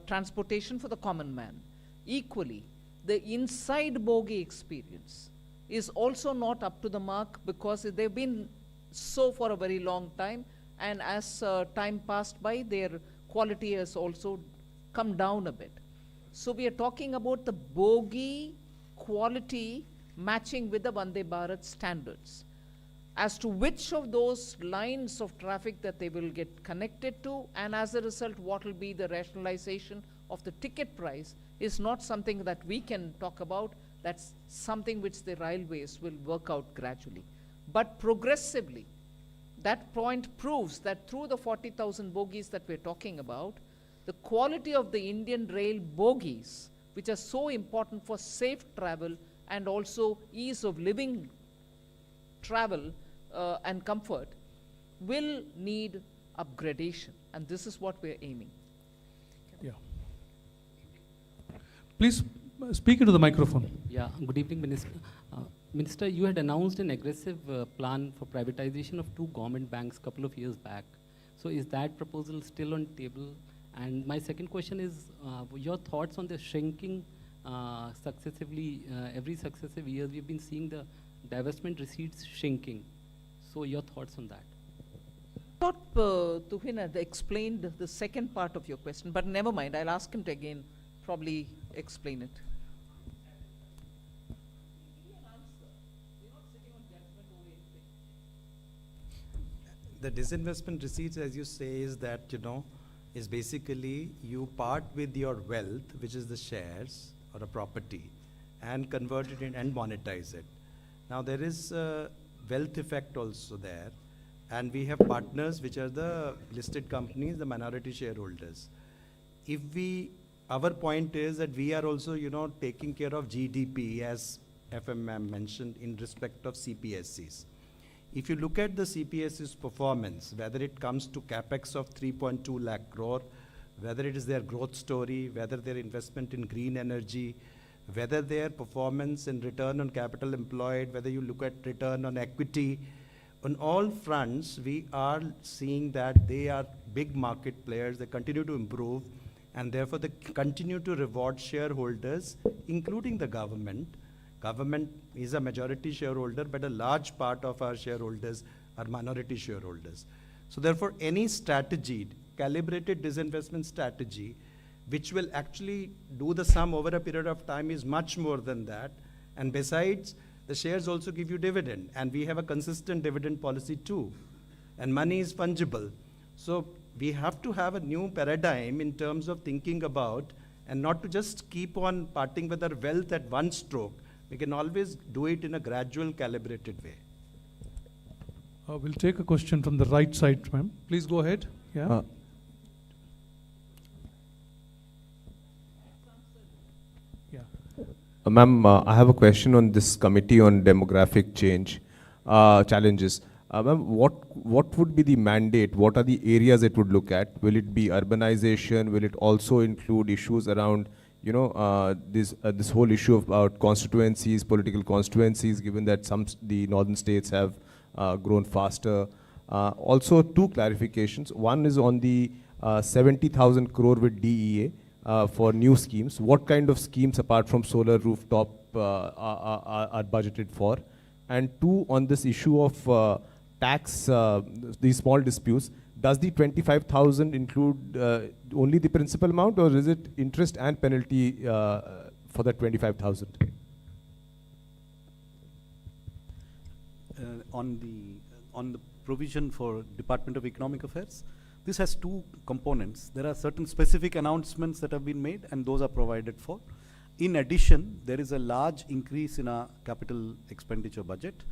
transportation for the common man. Equally, the inside bogie experience is also not up to the mark because they've been so for a very long time, and as time passed by, their quality has also come down a bit. So we are talking about the bogie quality matching with the Vande Bharat standards. As to which of those lines of traffic that they will get connected to, and as a result what will be the rationalization of the ticket price is not something that we can talk about. That's something which the railways will work out gradually. But progressively, that point proves that through the 40,000 bogies that we're talking about, the quality of the Indian rail bogies, which are so important for safe travel and also ease of living travel and comfort, will need upgradation. And this is what we're aiming. Yeah. Please speak into the microphone. Yeah, good evening, Minister. Minister, you had announced an aggressive plan for privatization of 2 government banks a couple of years back. So is that proposal still on table? And my second question is your thoughts on the shrinking successively, every successive years we've been seeing the divestment receipts shrinking. So your thoughts on that? I thought Tuhin had explained the second part of your question, but never mind, I'll ask him to again probably explain it. The disinvestment receipts, as you say, is that, is basically you part with your wealth, which is the shares or a property, and convert it in and monetize it. Now there is a wealth effect also there, and we have partners which are the listed companies, the minority shareholders. Our point is that we are also, taking care of GDP, as FMM mentioned, in respect of CPSCs. If you look at the CPSC's performance, whether it comes to capex of 3.2 lakh crore, whether it is their growth story, whether their investment in green energy, whether their performance in return on capital employed, whether you look at return on equity, on all fronts, we are seeing that they are big market players, they continue to improve, and therefore they continue to reward shareholders, including the government. Government is a majority shareholder, but a large part of our shareholders are minority shareholders. So therefore, any strategy, calibrated disinvestment strategy, which will actually do the sum over a period of time is much more than that. And besides, the shares also give you dividend, and we have a consistent dividend policy too. And money is fungible. So we have to have a new paradigm in terms of thinking about, and not to just keep on parting with our wealth at one stroke. We can always do it in a gradual, calibrated way. We'll take a question from the right side, ma'am. Please go ahead. Yeah. Ma'am, I have a question on this committee on demographic change challenges. Ma'am, what would be the mandate? What are the areas it would look at? Will it be urbanization? Will it also include issues around, this whole issue about constituencies, political constituencies, given that the northern states have grown faster? Also, two clarifications. One is on the 70,000 crore with DEA. For new schemes, what kind of schemes apart from solar rooftop are budgeted for? And two, on this issue of tax, these small disputes, does the 25,000 include only the principal amount, or is it interest and penalty for the 25,000? On the provision for Department of Economic Affairs, this has two components. There are certain specific announcements that have been made, and those are provided for. In addition, there is a large increase in our capital expenditure budget.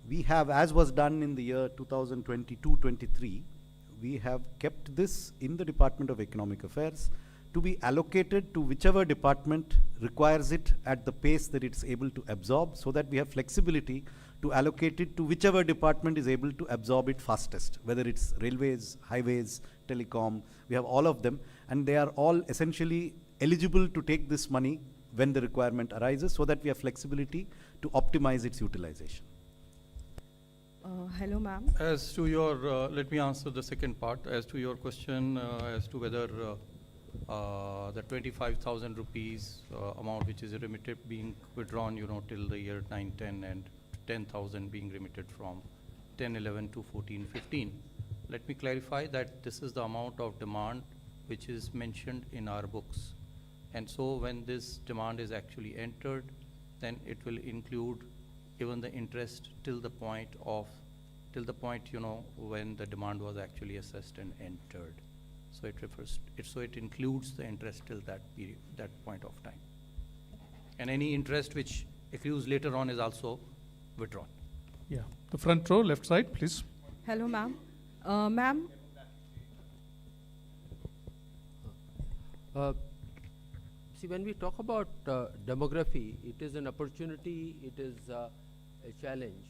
We have, as was done in the year 2022-23, we have kept this in the Department of Economic Affairs to be allocated to whichever department requires it at the pace that it's able to absorb, so that we have flexibility to allocate it to whichever department is able to absorb it fastest, whether it's railways, highways, telecom. We have all of them, and they are all essentially eligible to take this money when the requirement arises, so that we have flexibility to optimize its utilization. Hello, ma'am. As to your, let me answer the second part. As to your question as to whether the 25,000 rupees amount which is remitted being withdrawn, till the year 9-10, and 10,000 being remitted from 10-11 to 14-15. Let me clarify that this is the amount of demand which is mentioned in our books. And so when this demand is actually entered, then it will include even the interest till the point, when the demand was actually assessed and entered. So it includes the interest till that period, that point of time. And any interest which accrues later on is also withdrawn. Yeah, the front row, left side, please. Hello, ma'am. Ma'am. See, when we talk about demography, it is an opportunity, it is a challenge.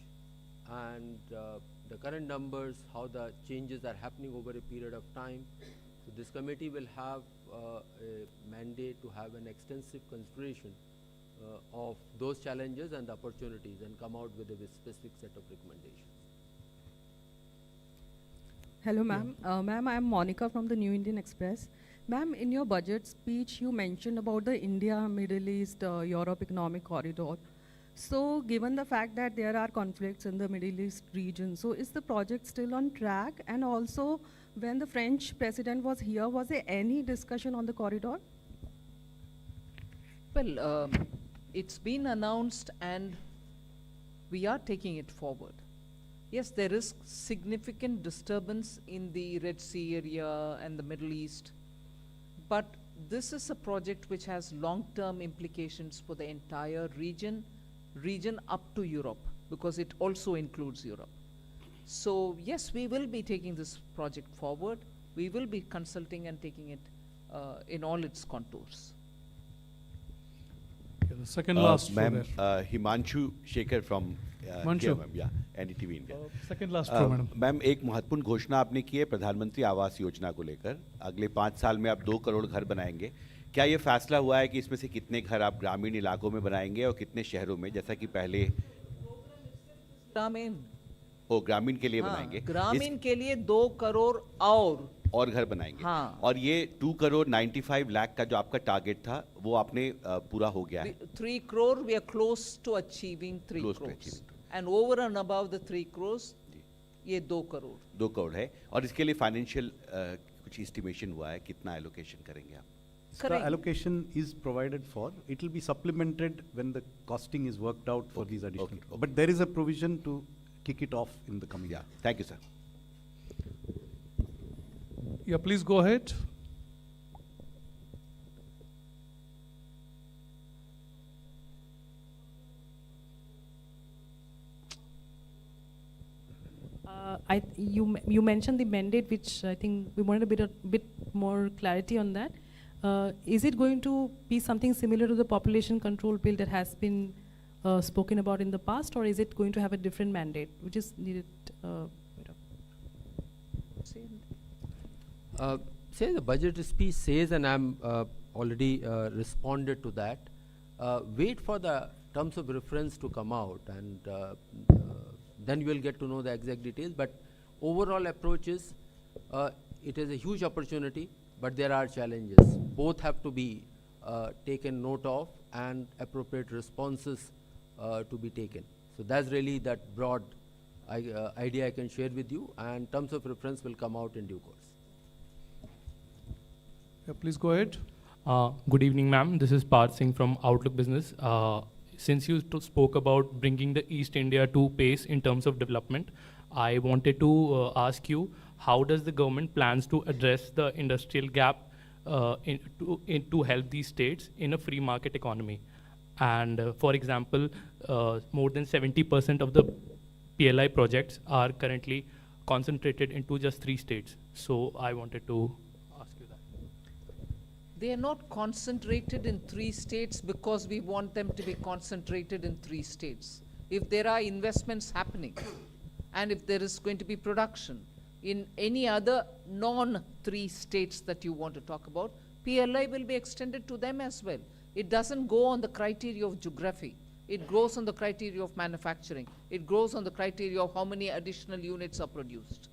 And the current numbers, how the changes are happening over a period of time. So this committee will have a mandate to have an extensive consideration of those challenges and the opportunities, and come out with a specific set of recommendations. Hello, ma'am. Ma'am, I am Monica from the New Indian Express. Ma'am, in your budget speech, you mentioned about the India, Middle East, Europe economic corridor. So given the fact that there are conflicts in the Middle East region, so is the project still on track? And also, when the French president was here, was there any discussion on the corridor? Well, it's been announced and we are taking it forward. Yes, there is significant disturbance in the Red Sea area and the Middle East, but this is a project which has long-term implications for the entire region up to Europe, because it also includes Europe. So yes, we will be taking this project forward. We will be consulting and taking it in all its contours. The second last ma'am, Himanshu Shekhar from here, ma'am, yeah, NDTV India. Second last row, madam. Ma'am, एक महत्वपूर्ण घोषणा आपने की है प्रधानमंत्री आवास योजना को लेकर। अगले 5 साल में आप 2 करोड़ घर बनाएंगे। क्या ये फैसला हुआ है कि इसमें से कितने घर आप ग्रामीण इलाकों में बनाएंगे और कितने शहरों में, जैसा कि पहले ग्रामीण के लिए बनाएंगे? ग्रामीण के लिए 2 करोड़ और घर बनाएंगे। हाँ। और ये 2 करोड़ 95 लाख का जो आपका टारगेट था वो आपने पूरा हो गया है? 3 crore, we are close to achieving 3 crores. And over and above the 3 crores, ये 2 करोड़। 2 करोड़ है, और इसके लिए फाइनेंशियल कुछ एस्टिमेशन हुआ है, कितना एलोकेशन करेंगे आप? The allocation is provided for. It will be supplemented when the costing is worked out for these additional. But there is a provision to kick it off in the coming year. Thank you, sir. Yeah, please go ahead. You mentioned the mandate, which I think we wanted a bit more clarity on that. Is it going to be something similar to the population control bill that has been spoken about in the past, or is it going to have a different mandate? We just needed say the budget speech says, and I'm already responded to that. Wait for the terms of reference to come out, and then you will get to know the exact details. But overall approach is, it is a huge opportunity, but there are challenges. Both have to be taken note of, and appropriate responses to be taken. So that's really that broad idea I can share with you, and terms of reference will come out in due course. Yeah, please go ahead. Good evening, ma'am. This is Parth Singh from Outlook Business. Since you spoke about bringing the East India to pace in terms of development, I wanted to ask you, how does the government plans to address the industrial gap to help these states in a free market economy? And for example, more than 70% of the PLI projects are currently concentrated into just 3 states. So I wanted to ask you that. They are not concentrated in 3 states because we want them to be concentrated in 3 states. If there are investments happening, and if there is going to be production in any other non-3 states that you want to talk about, PLI will be extended to them as well. It doesn't go on the criteria of geography. It goes on the criteria of manufacturing. It goes on the criteria of how many additional units are produced.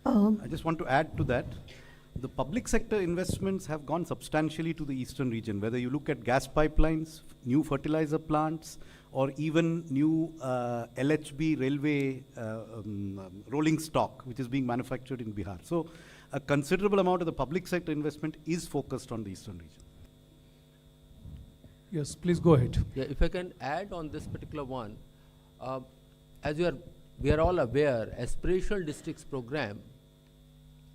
I just want to add to that. The public sector investments have gone substantially to the eastern region, whether you look at gas pipelines, new fertilizer plants, or even new LHB railway rolling stock, which is being manufactured in Bihar. So a considerable amount of the public sector investment is focused on the eastern region. Yes, please go ahead. Yeah, if I can add on this particular one, as we are all aware, aspirational districts program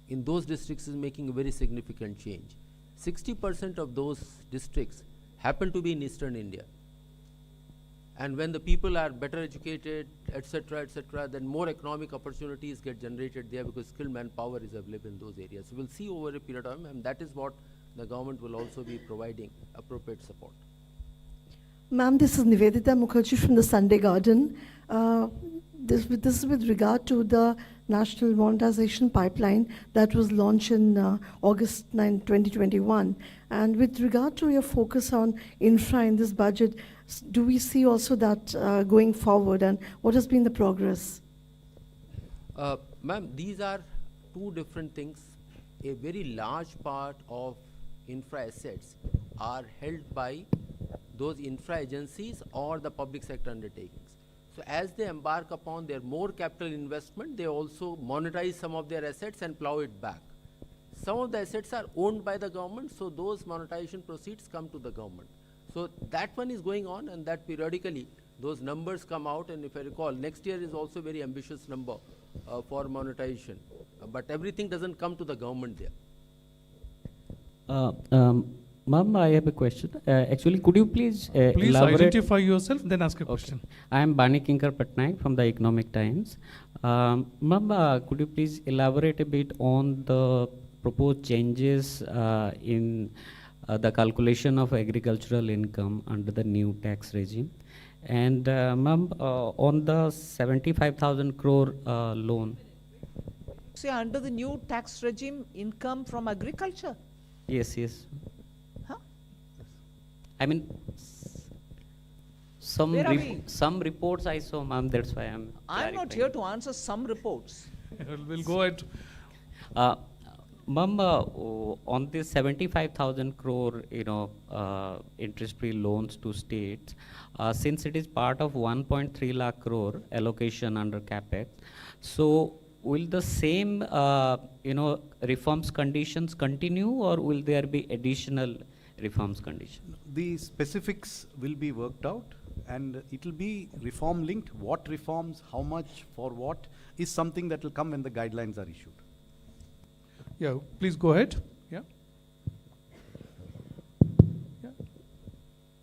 in those districts is making a very significant change. 60% of those districts happen to be in eastern India. And when the people are better educated, etc., then more economic opportunities get generated there because skilled manpower is available in those areas. So we'll see over a period of time, and that is what the government will also be providing appropriate support. Ma'am, this is Nivedita Mukherjee from the Sunday Garden. This is with regard to the National Monetization Pipeline that was launched in August 9, 2021. And with regard to your focus on infra in this budget, do we see also that going forward, and what has been the progress? Ma'am, these are 2 different things. A very large part of infra assets are held by those infra agencies or the public sector undertakings. So as they embark upon their more capital investment, they also monetize some of their assets and plow it back. Some of the assets are owned by the government, so those monetization proceeds come to the government. So that one is going on, and that periodically those numbers come out, and if I recall, next year is also a very ambitious number for monetization. But everything doesn't come to the government there. Ma'am, I have a question. Actually, could you please Please elaborate? identify yourself, then ask a question. I am Bani Kinkar Patnaik from the Economic Times. Ma'am, could you please elaborate a bit on the proposed changes in the calculation of agricultural income under the new tax regime? And ma'am, on the 75,000 crore loan. See, under the new tax regime, income from agriculture? Yes, yes. Huh? I mean, some Where are we? some reports I saw, ma'am, that's why I'm not here to answer some reports. We'll go ahead. Ma'am, on this 75,000 crore, interest-free loans to states, since it is part of 1.3 lakh crore allocation under capex, so will the same, reforms conditions continue, or will there be additional reforms conditions? The specifics will be worked out, and it will be reform linked. What reforms, how much, for what, is something that will come when the guidelines are issued. Yeah, please go ahead. Yeah.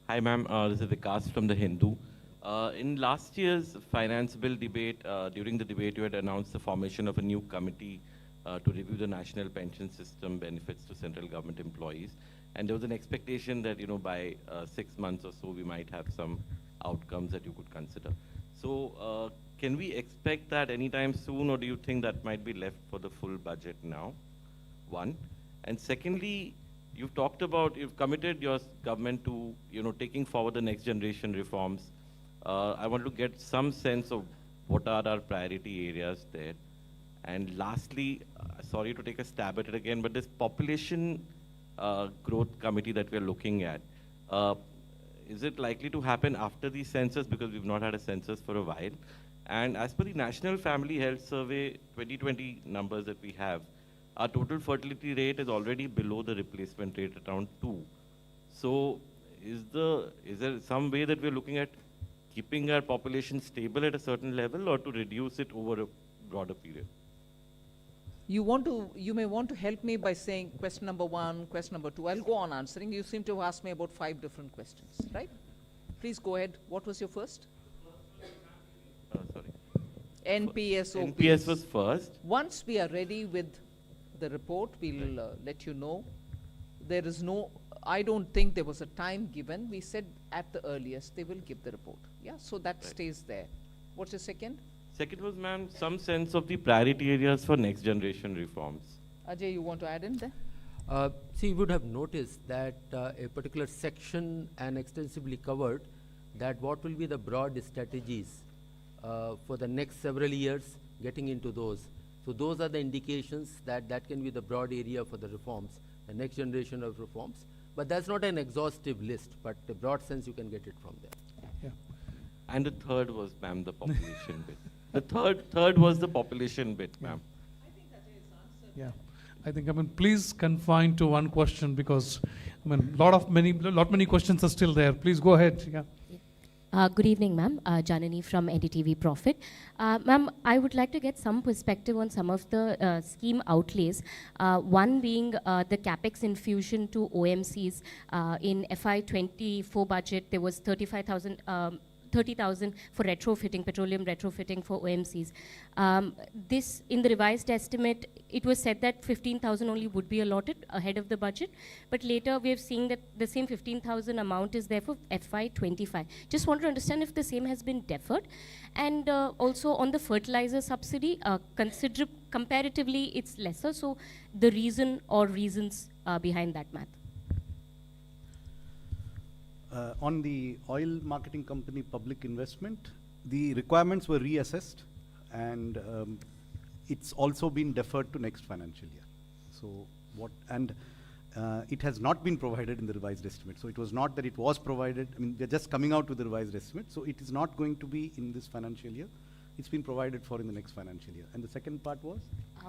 Hi, ma'am. This is Vikas from The Hindu. In last year's finance bill debate, during the debate, you had announced the formation of a new committee to review the national pension system benefits to central government employees. And there was an expectation that, by 6 months or so, we might have some outcomes that you could consider. So can we expect that anytime soon, or do you think that might be left for the full budget now? One. And secondly, you've committed your government to, taking forward the next generation reforms. I want to get some sense of what are our priority areas there. And lastly, sorry to take a stab at it again, but this population growth committee that we're looking at, is it likely to happen after the census, because we've not had a census for a while? And as per the National Family Health Survey 2020 numbers that we have, our total fertility rate is already below the replacement rate, around 2. So is there some way that we're looking at keeping our population stable at a certain level, or to reduce it over a broader period? You may want to help me by saying question number 1, question number 2. I'll go on answering. You seem to have asked me about 5 different questions, right? Please go ahead. What was your first? Sorry. NPS, OPS. NPS was first. Once we are ready with the report, we'll let you know. I don't think there was a time given. We said at the earliest they will give the report. Yeah, so that stays there. What's your second? Second was, ma'am, some sense of the priority areas for next generation reforms. Ajay, you want to add in there? See, you would have noticed that a particular section and extensively covered that what will be the broad strategies for the next several years, getting into those. So those are the indications that can be the broad area for the reforms, the next generation of reforms. But that's not an exhaustive list, but a broad sense you can get it from there. Yeah. And the third was, ma'am, the population bit. The third was the population bit, ma'am. Yeah. I think, please confine to one question, because, many questions are still there. Please go ahead. Yeah. Good evening, ma'am. Janani from NDTV Profit. Ma'am, I would like to get some perspective on some of the scheme outlays. One being the capex infusion to OMCs. In FY24 budget, there was 30,000 for retrofitting, petroleum retrofitting for OMCs. This, in the revised estimate, it was said that 15,000 only would be allotted ahead of the budget, but later we have seen that the same 15,000 amount is there for FY25. Just want to understand if the same has been deferred. And also on the fertilizer subsidy, comparatively it's lesser, so the reason or reasons behind that math. On the oil marketing company public investment, the requirements were reassessed, and it's also been deferred to next financial year. So it has not been provided in the revised estimate. So it was not that it was provided. They're just coming out with the revised estimate. So it is not going to be in this financial year. It's been provided for in the next financial year. And the second part was?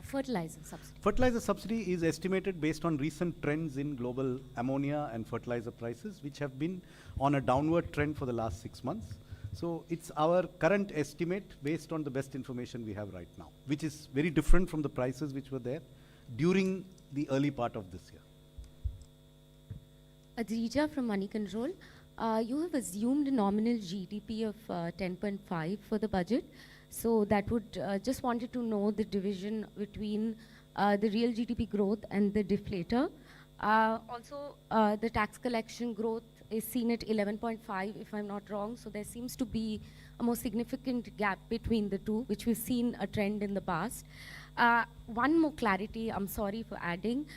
Fertilizer subsidy. Fertilizer subsidy is estimated based on recent trends in global ammonia and fertilizer prices, which have been on a downward trend for the last 6 months. So it's our current estimate based on the best information we have right now, which is very different from the prices which were there during the early part of this year. Adrija from Money Control. You have assumed a nominal GDP of 10.5 for the budget. So that would, just wanted to know the division between the real GDP growth and the deflator. Also, the tax collection growth is seen at 11.5, if I'm not wrong. So there seems to be a more significant gap between the two, which we've seen a trend in the past. One more clarity, I'm sorry for adding.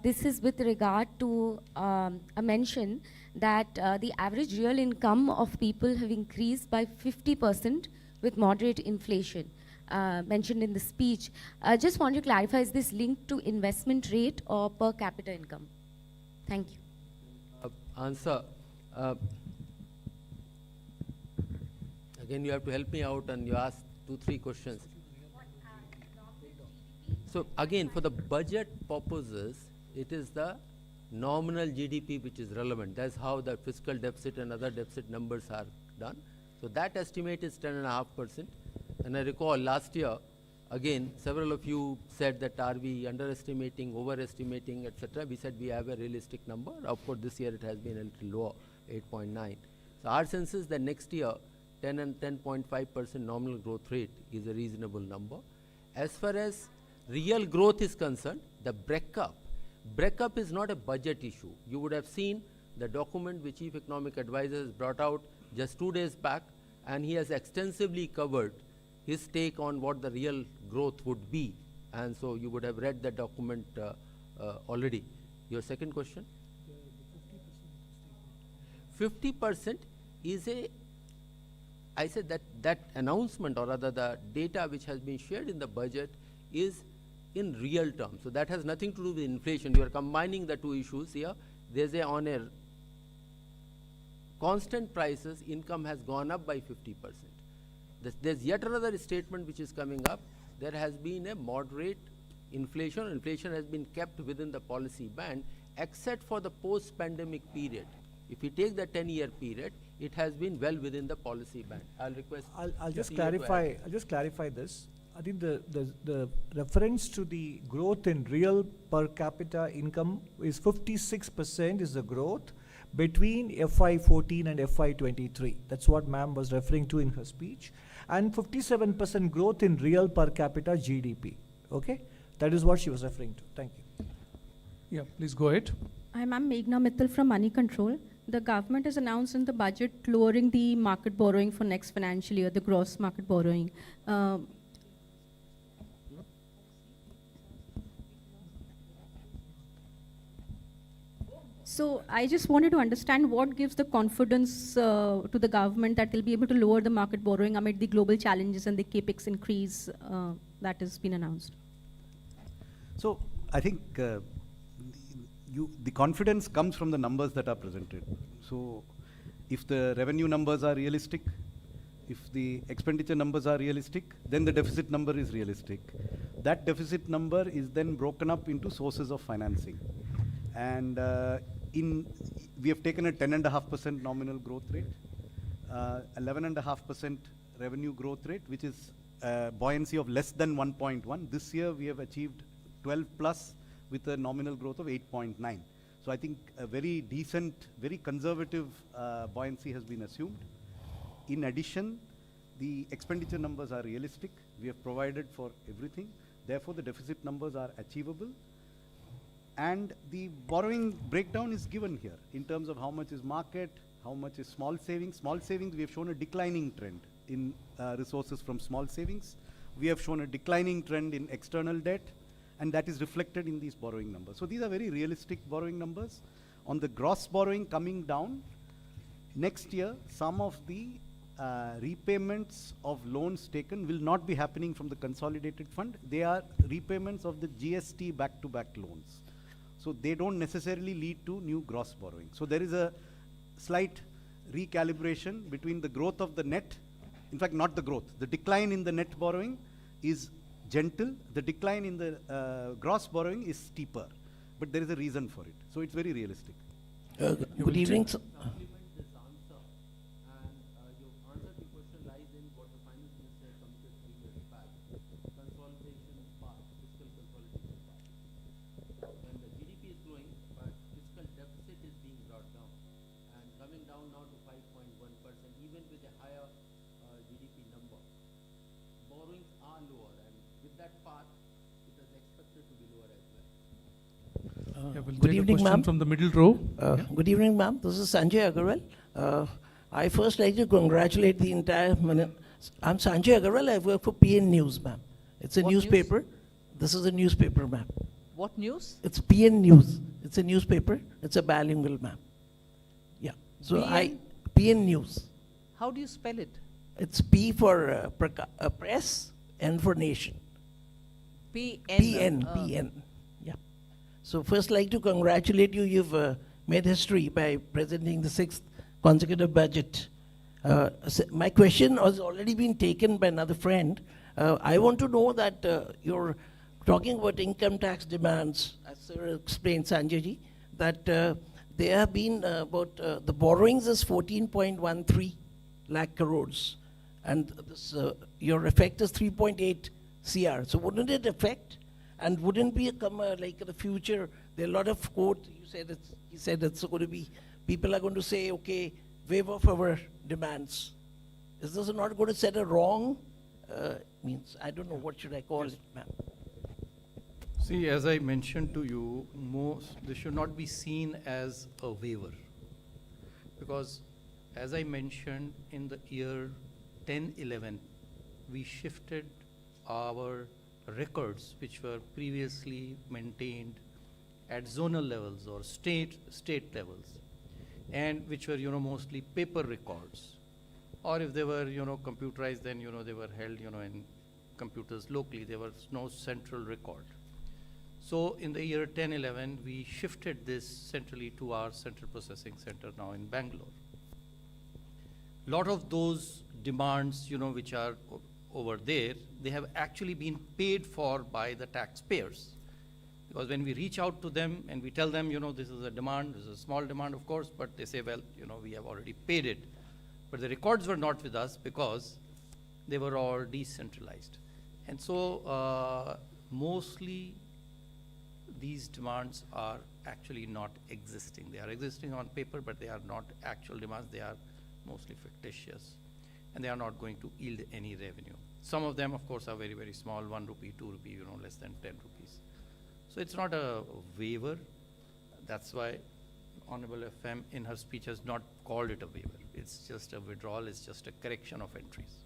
This is with regard to a mention that the average real income of people have increased by 50% with moderate inflation. mentioned in the speech. Just want to clarify, is this linked to investment rate or per capita income? Thank you. Answer. Again, you have to help me out and you ask 2-3 questions. So again, for the budget purposes, it is the nominal GDP which is relevant. That's how the fiscal deficit and other deficit numbers are done. So that estimate is 10.5%. And I recall last year, again, several of you said that are we underestimating, overestimating, etc. We said we have a realistic number. Of course, this year it has been a little lower, 8.9. So our sense is that next year, 10 and 10.5% nominal growth rate is a reasonable number. As far as real growth is concerned, the breakup is not a budget issue. You would have seen the document which Chief Economic Advisor has brought out just 2 days back, and he has extensively covered his take on what the real growth would be. And so you would have read the document already. Your second question? 50% is I said that announcement, or rather the data which has been shared in the budget, is in real terms. So that has nothing to do with inflation. You are combining the two issues here. There's on a constant prices, income has gone up by 50%. There's yet another statement which is coming up. There has been a moderate inflation. Inflation has been kept within the policy band, except for the post-pandemic period. If you take the 10-year period, it has been well within the policy band. I'll request. I'll just clarify. I'll just clarify this. I think the reference to the growth in real per capita income is 56% is the growth between FY14 and FY23. That's what ma'am was referring to in her speech. And 57% growth in real per capita GDP. Okay? That is what she was referring to. Thank you. Yeah, please go ahead. I'm Meghna Mittal from Money Control. The government has announced in the budget lowering the market borrowing for next financial year, the gross market borrowing. So I just wanted to understand what gives the confidence to the government that they'll be able to lower the market borrowing amid the global challenges and the capex increase that has been announced. So I think the confidence comes from the numbers that are presented. So if the revenue numbers are realistic, if the expenditure numbers are realistic, then the deficit number is realistic. That deficit number is then broken up into sources of financing. And we have taken a 10.5% nominal growth rate, 11.5% revenue growth rate, which is buoyancy of less than 1.1. This year we have achieved 12 plus with a nominal growth of 8.9. So I think a very decent, very conservative buoyancy has been assumed. In addition, the expenditure numbers are realistic. We have provided for everything. Therefore, the deficit numbers are achievable. And the borrowing breakdown is given here in terms of how much is market, how much is small savings. Small savings, we have shown a declining trend in resources from small savings. We have shown a declining trend in external debt, and that is reflected in these borrowing numbers. So these are very realistic borrowing numbers. On the gross borrowing coming down, next year, some of the repayments of loans taken will not be happening from the consolidated fund. They are repayments of the GST back-to-back loans. So they don't necessarily lead to new gross borrowing. So there is a slight recalibration between the growth of the net, in fact not the growth, the decline in the net borrowing is gentle, the decline in the gross borrowing is steeper, but there is a reason for it. So it's very realistic. Good evening. Good evening, ma'am. From the middle row. Good evening, ma'am. This is Sanjay Agarwal. I first like to congratulate the entire. I'm Sanjay Agarwal. I work for PN News, ma'am. It's a newspaper. This is a newspaper, ma'am. What news? It's PN News. It's a newspaper. It's a bilingual, ma'am. Yeah. So PN News. How do you spell it? It's P for press, N for nation. PN. PN. Yeah. So first, like to congratulate you. You've made history by presenting the 6th consecutive budget. My question has already been taken by another friend. I want to know that you're talking about income tax demands, as Sir explained, Sanjay, that there have been about, the borrowings is 14.13 lakh crores, and this, your effect is 3.8 CR. So wouldn't it affect, and wouldn't be like in the future, there are a lot of quote, he said it's going to be, people are going to say, okay, waive off our demands. Is this not going to set a wrong, means, I don't know, what should I call it, ma'am? See, as I mentioned to you, this should not be seen as a waiver. Because as I mentioned, in the year 10-11, we shifted our records, which were previously maintained at zonal levels or state levels, and which were, mostly paper records. Or if they were, computerized, then, they were held, in computers locally. There was no central record. So in the year 10-11, we shifted this centrally to our central processing center now in Bangalore. A lot of those demands, which are over there, they have actually been paid for by the taxpayers. Because when we reach out to them and we tell them, this is a demand, this is a small demand, of course, but they say, well, we have already paid it. But the records were not with us because they were all decentralized. And so mostly these demands are actually not existing. They are existing on paper, but they are not actual demands. They are mostly fictitious, and they are not going to yield any revenue. Some of them, of course, are very, very small, 1 rupee, 2 rupee, less than 10 rupees. So it's not a waiver. That's why Honorable FM in her speech has not called it a waiver. It's just a withdrawal, it's just a correction of entries.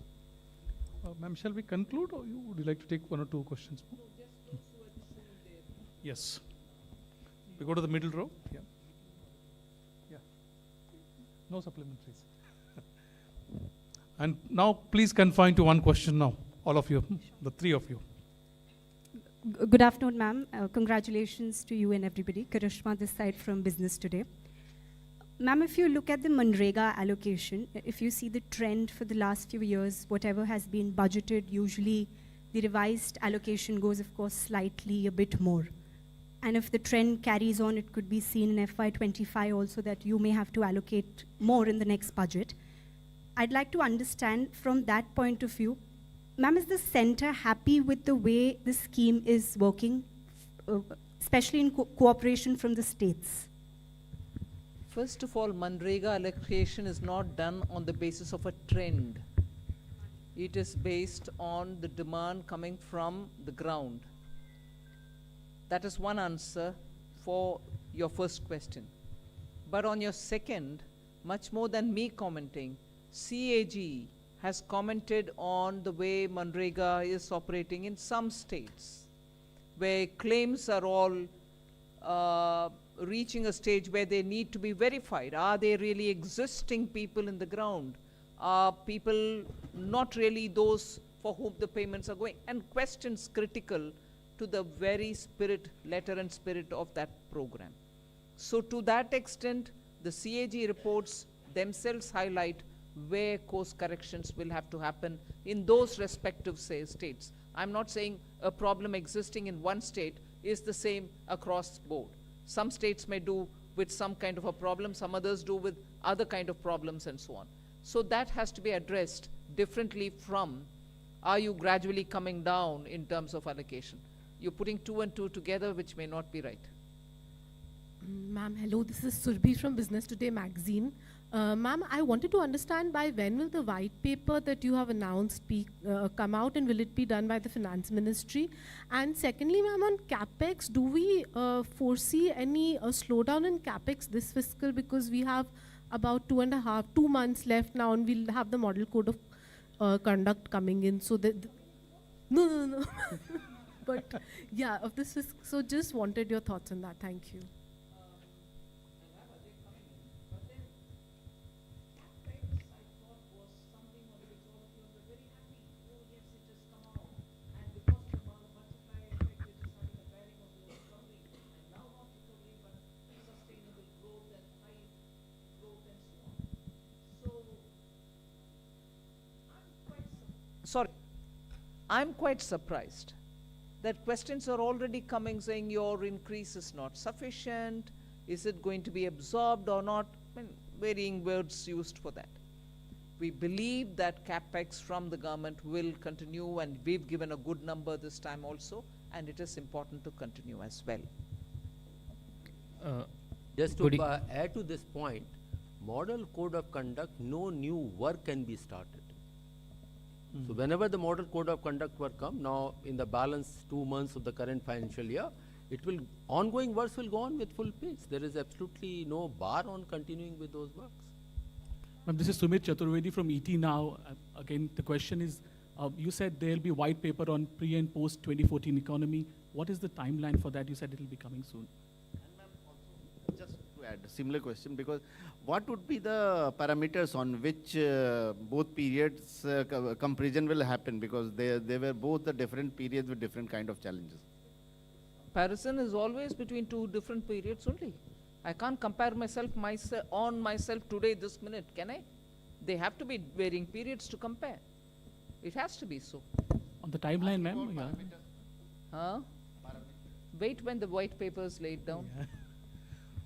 Ma'am, shall we conclude, or would you like to take 1 or 2 questions more? Yes. We go to the middle row. Yeah. Yeah. No supplementaries. And now, please confine to 1 question now, all of you, the 3 of you. Good afternoon, ma'am. Congratulations to you and everybody. Karishma this side from Business Today. Ma'am, if you look at the Manrega allocation, if you see the trend for the last few years, whatever has been budgeted, usually the revised allocation goes, of course, slightly a bit more. And if the trend carries on, it could be seen in FY25 also that you may have to allocate more in the next budget. I'd like to understand from that point of view, ma'am, is the center happy with the way the scheme is working, especially in cooperation from the states? First of all, Manrega allocation is not done on the basis of a trend. It is based on the demand coming from the ground. That is one answer for your first question. But on your second, much more than me commenting, CAG has commented on the way Manrega is operating in some states, where claims are all reaching a stage where they need to be verified. Are they really existing people in the ground? Are people not really those for whom the payments are going? And questions critical to the very spirit, letter and spirit of that program. So to that extent, the CAG reports themselves highlight where course corrections will have to happen in those respective states. I'm not saying a problem existing in one state is the same across the board. Some states may do with some kind of a problem, some others do with other kind of problems and so on. So that has to be addressed differently from, are you gradually coming down in terms of allocation? You're putting 2 and 2 together, which may not be right. Ma'am, hello, this is Surbhi from Business Today magazine. Ma'am, I wanted to understand by when will the white paper that you have announced come out, and will it be done by the Finance Ministry? And secondly, ma'am, on CapEx, do we foresee any slowdown in CapEx this fiscal, because we have about 2 months left now, and we'll have the model code of conduct coming in, so that no. But yeah, of this fiscal, so just wanted your thoughts on that. Thank you. I'm quite surprised that questions are already coming saying your increase is not sufficient, is it going to be absorbed or not? I mean, varying words used for that. We believe that capex from the government will continue, and we've given a good number this time also, and it is important to continue as well. Just to add to this point, model code of conduct, no new work can be started. So whenever the model code of conduct work come, now in the balance 2 months of the current financial year, it will, ongoing works will go on with full pace. There is absolutely no bar on continuing with those works. Ma'am, this is Sumit Chaturvedi from ET Now. Again, the question is, you said there will be white paper on pre and post 2014 economy. What is the timeline for that? You said it will be coming soon. Just to add a similar question, because what would be the parameters on which both periods comparison will happen, because they were both the different periods with different kind of challenges? Comparison is always between two different periods only. I can't compare myself today, this minute, can I? They have to be varying periods to compare. It has to be so. On the timeline, ma'am? Yeah. Huh? Wait when the white paper is laid down.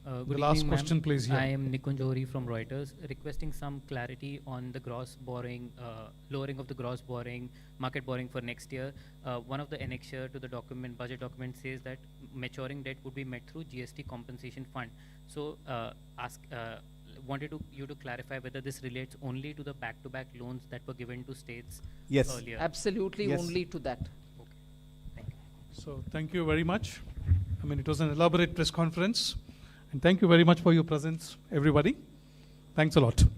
The last question, please. I am Nikunj Ohri from Reuters, requesting some clarity on the gross borrowing, lowering of the gross borrowing, market borrowing for next year. One of the annexure to the document, budget document, says that maturing debt would be met through GST compensation fund. So, wanted you to clarify whether this relates only to the back-to-back loans that were given to states earlier. Absolutely, only to that. Okay, thank you. So, thank you very much. I mean, it was an elaborate press conference. And thank you very much for your presence, everybody. Thanks a lot.